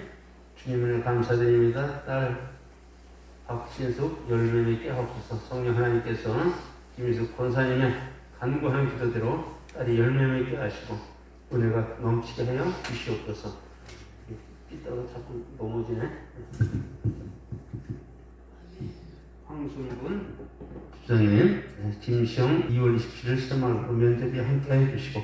주님을 감사드립니다. 딸 박진숙 열매맺게 하옵소서. 성령 하나님께서 김희숙 권사님의 간구하는 기도대로 딸이 열매맺게 하시고 은혜가 넘치게 하여 주시옵소서. 이따가 자꾸 넘어지네. 황순군 집사님, 김시영 2월 27일 새마을로 면접에 함께하여 주시고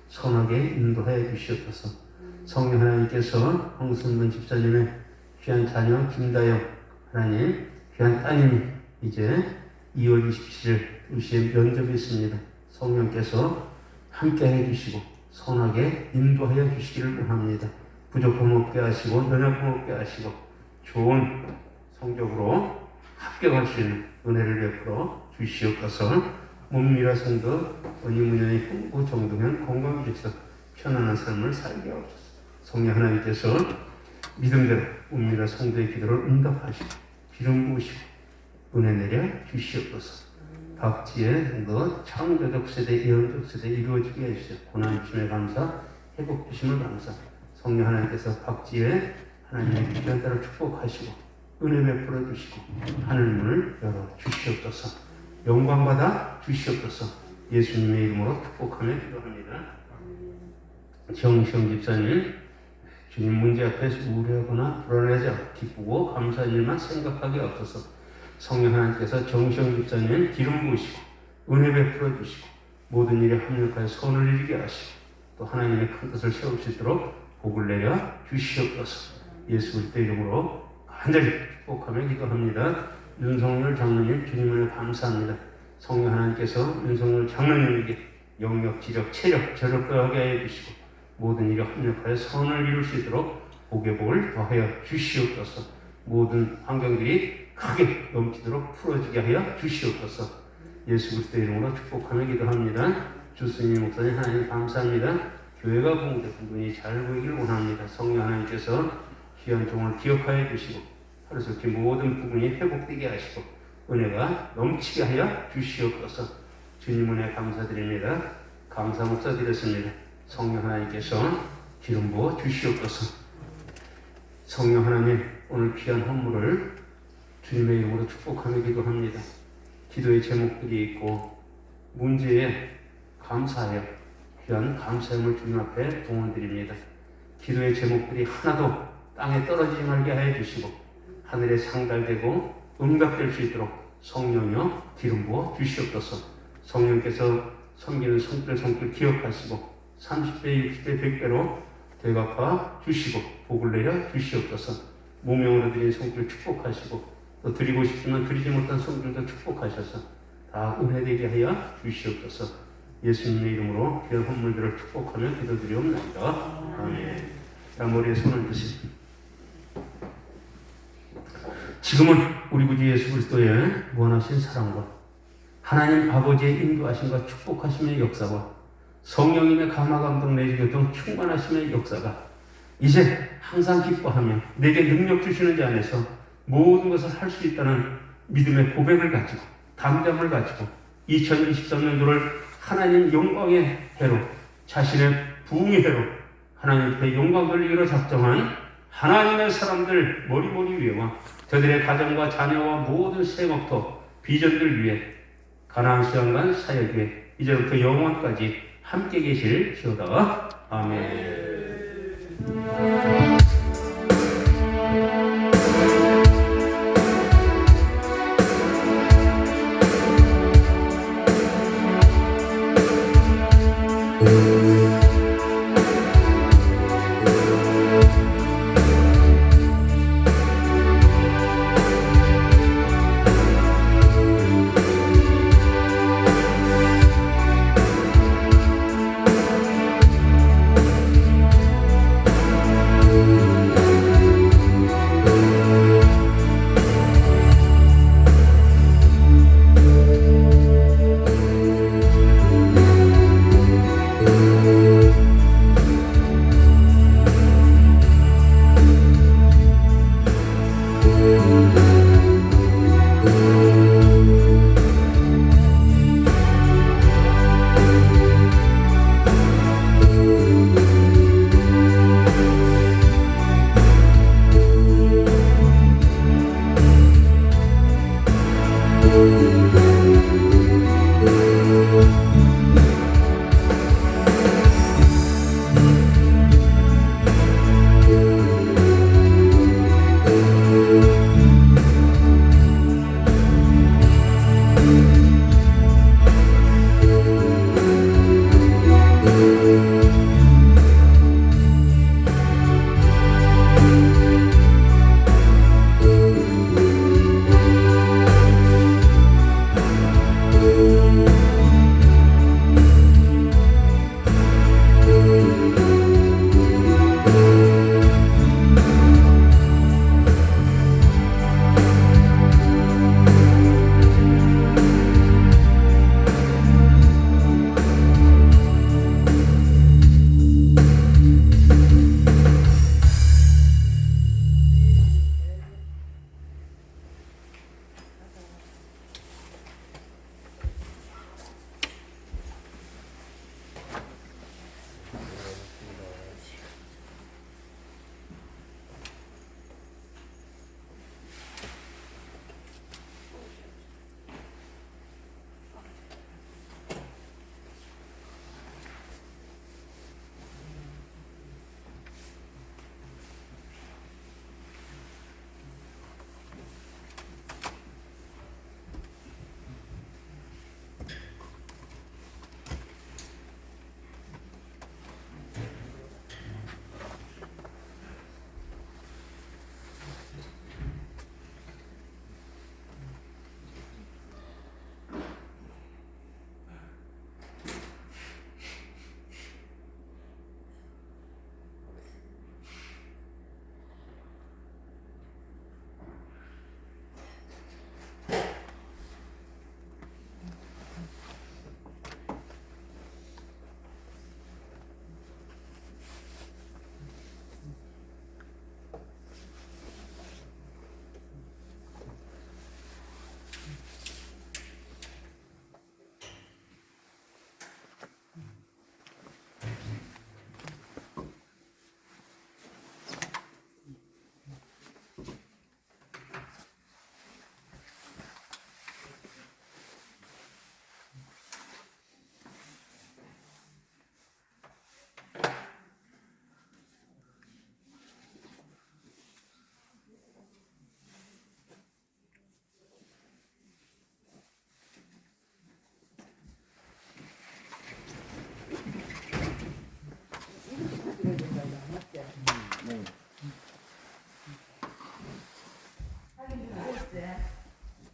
선하게 인도하여 주시옵소서. 성령 하나님께서 황순군 집사님의 귀한 자녀 김다영 하나님, 귀한 따님이 이제 2월 27일 2시에 면접이 있습니다. 성령께서 함께해 주시고 선하게 인도하여 주시기를 원합니다. 부족함 없게 하시고 연약함 없게 하시고 좋은 성적으로 합격할 수 있는 은혜를 베풀어 주시옵소서. 몸미라 성도 은희문현의 형부 정동현 건강해서 편안한 삶을 살게 하옵소서. 성령 하나님께서 믿음대로 몸미라 성도의 기도를 응답하시고 기름 부으시고 은혜 내려 주시옵소서. 박지혜 너 창조적 세대 예언적 세대 이루어지게 해주세요. 고난 주심에 감사, 회복 주심을 감사. 성령 하나님께서 박지혜 하나님의 귀한 딸을 축복하시고 은혜 베풀어 주시고 하늘문을 열어 주시옵소서. 영광받아 주시옵소서. 예수님의 이름으로 축복하며 기도합니다. 정시영 집사님, 주님 문제 앞에서 우려하거나 불안하지 않고 기쁘고 감사한 일만 생각하게 없어서 성령 하나님께서 정시영 집사님 기름 부으시고 은혜 베풀어 주시고 모든 일에 합력하여 선을 이루게 하시고 또 하나님의 큰 뜻을 세울 수 있도록 복을 내려 주시옵소서. 예수 그리스도 이름으로 간절히 축복하며 기도합니다. 윤석열 장로님, 주님을 감사합니다. 성령 하나님께서 윤석열 장로님에게 영역, 지력, 체력, 저력을 하게 해 주시고 모든 일에 합력하여 선을 이룰 수 있도록 복의 복을 더하여 주시옵소서. 모든 환경들이 크게 넘치도록 풀어지게 하여 주시옵소서. 예수 그리스도 이름으로 축복하며 기도합니다. 주스님 목사님 하나님 감사합니다. 교회가 공대 분분히 잘 보이기를 원합니다. 성령 하나님께서 귀한 종을 기억하여 주시고 하루속히 모든 부분이 회복되게 하시고 은혜가 넘치게 하여 주시옵소서. 주님 은혜 감사드립니다. 감사 목사 드렸습니다. 성령 하나님께서 기름 부어 주시옵소서. 성령 하나님, 오늘 귀한 헌물을 주님의 이름으로 축복하며 기도합니다. 기도의 제목들이 있고 문제에 감사하여 귀한 감사함을 주님 앞에 동원드립니다. 기도의 제목들이 하나도 땅에 떨어지지 말게 하여 주시고 하늘에 상달되고 응답될 수 있도록 성령이여 기름 부어 주시옵소서. 성령께서 섬기는 손길 기억하시고 30배, 60배, 100배로 대갚아 주시고 복을 내려 주시옵소서. 무명으로 드린 손길 축복하시고 또 드리고 싶지만 드리지 못한 손길도 축복하셔서 다 은혜되게 하여 주시옵소서. 예수님의 이름으로 귀한 헌물들을 축복하며 기도드리옵나이다. 아멘. 자, 머리에 손을 드시고 지금은 우리 구주 예수 그리스도의 무한하신 사랑과 하나님 아버지의 인도하심과 축복하심의 역사와 성령님의 감화 감동 내지 교통 충만하심의 역사가 이제 항상 기뻐하며 내게 능력 주시는 자 안에서 모든 것을 할 수 있다는 믿음의 고백을 가지고 담대함을 가지고 2023년도를 하나님 영광의 해로 자신의 부흥의 해로 하나님께 영광 돌리기로 작정한 하나님의 사람들 머리머리 위에와 저들의 가정과 자녀와 모든 생업터 비전들 위해 가나안 수양관 사역 위에 이제부터 영원까지 함께 계실지어다. 아멘.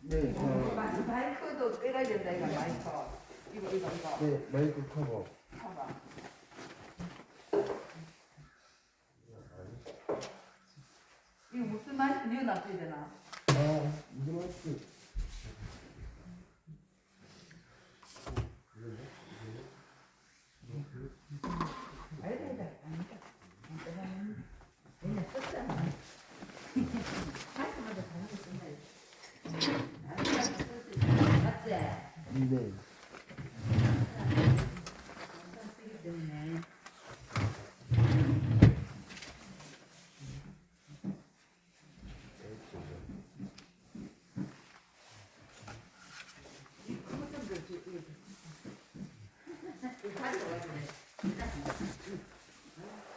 네, 마이크도 빼가야 된다 이거 마이크. 이거. 네, 마이크 커버. 봐봐. 이거 무슨 맛이 니가 놔둬야 되나? 이게 맛있지. 아니다. 얘네 썼잖아. 마이크마다 다른 네.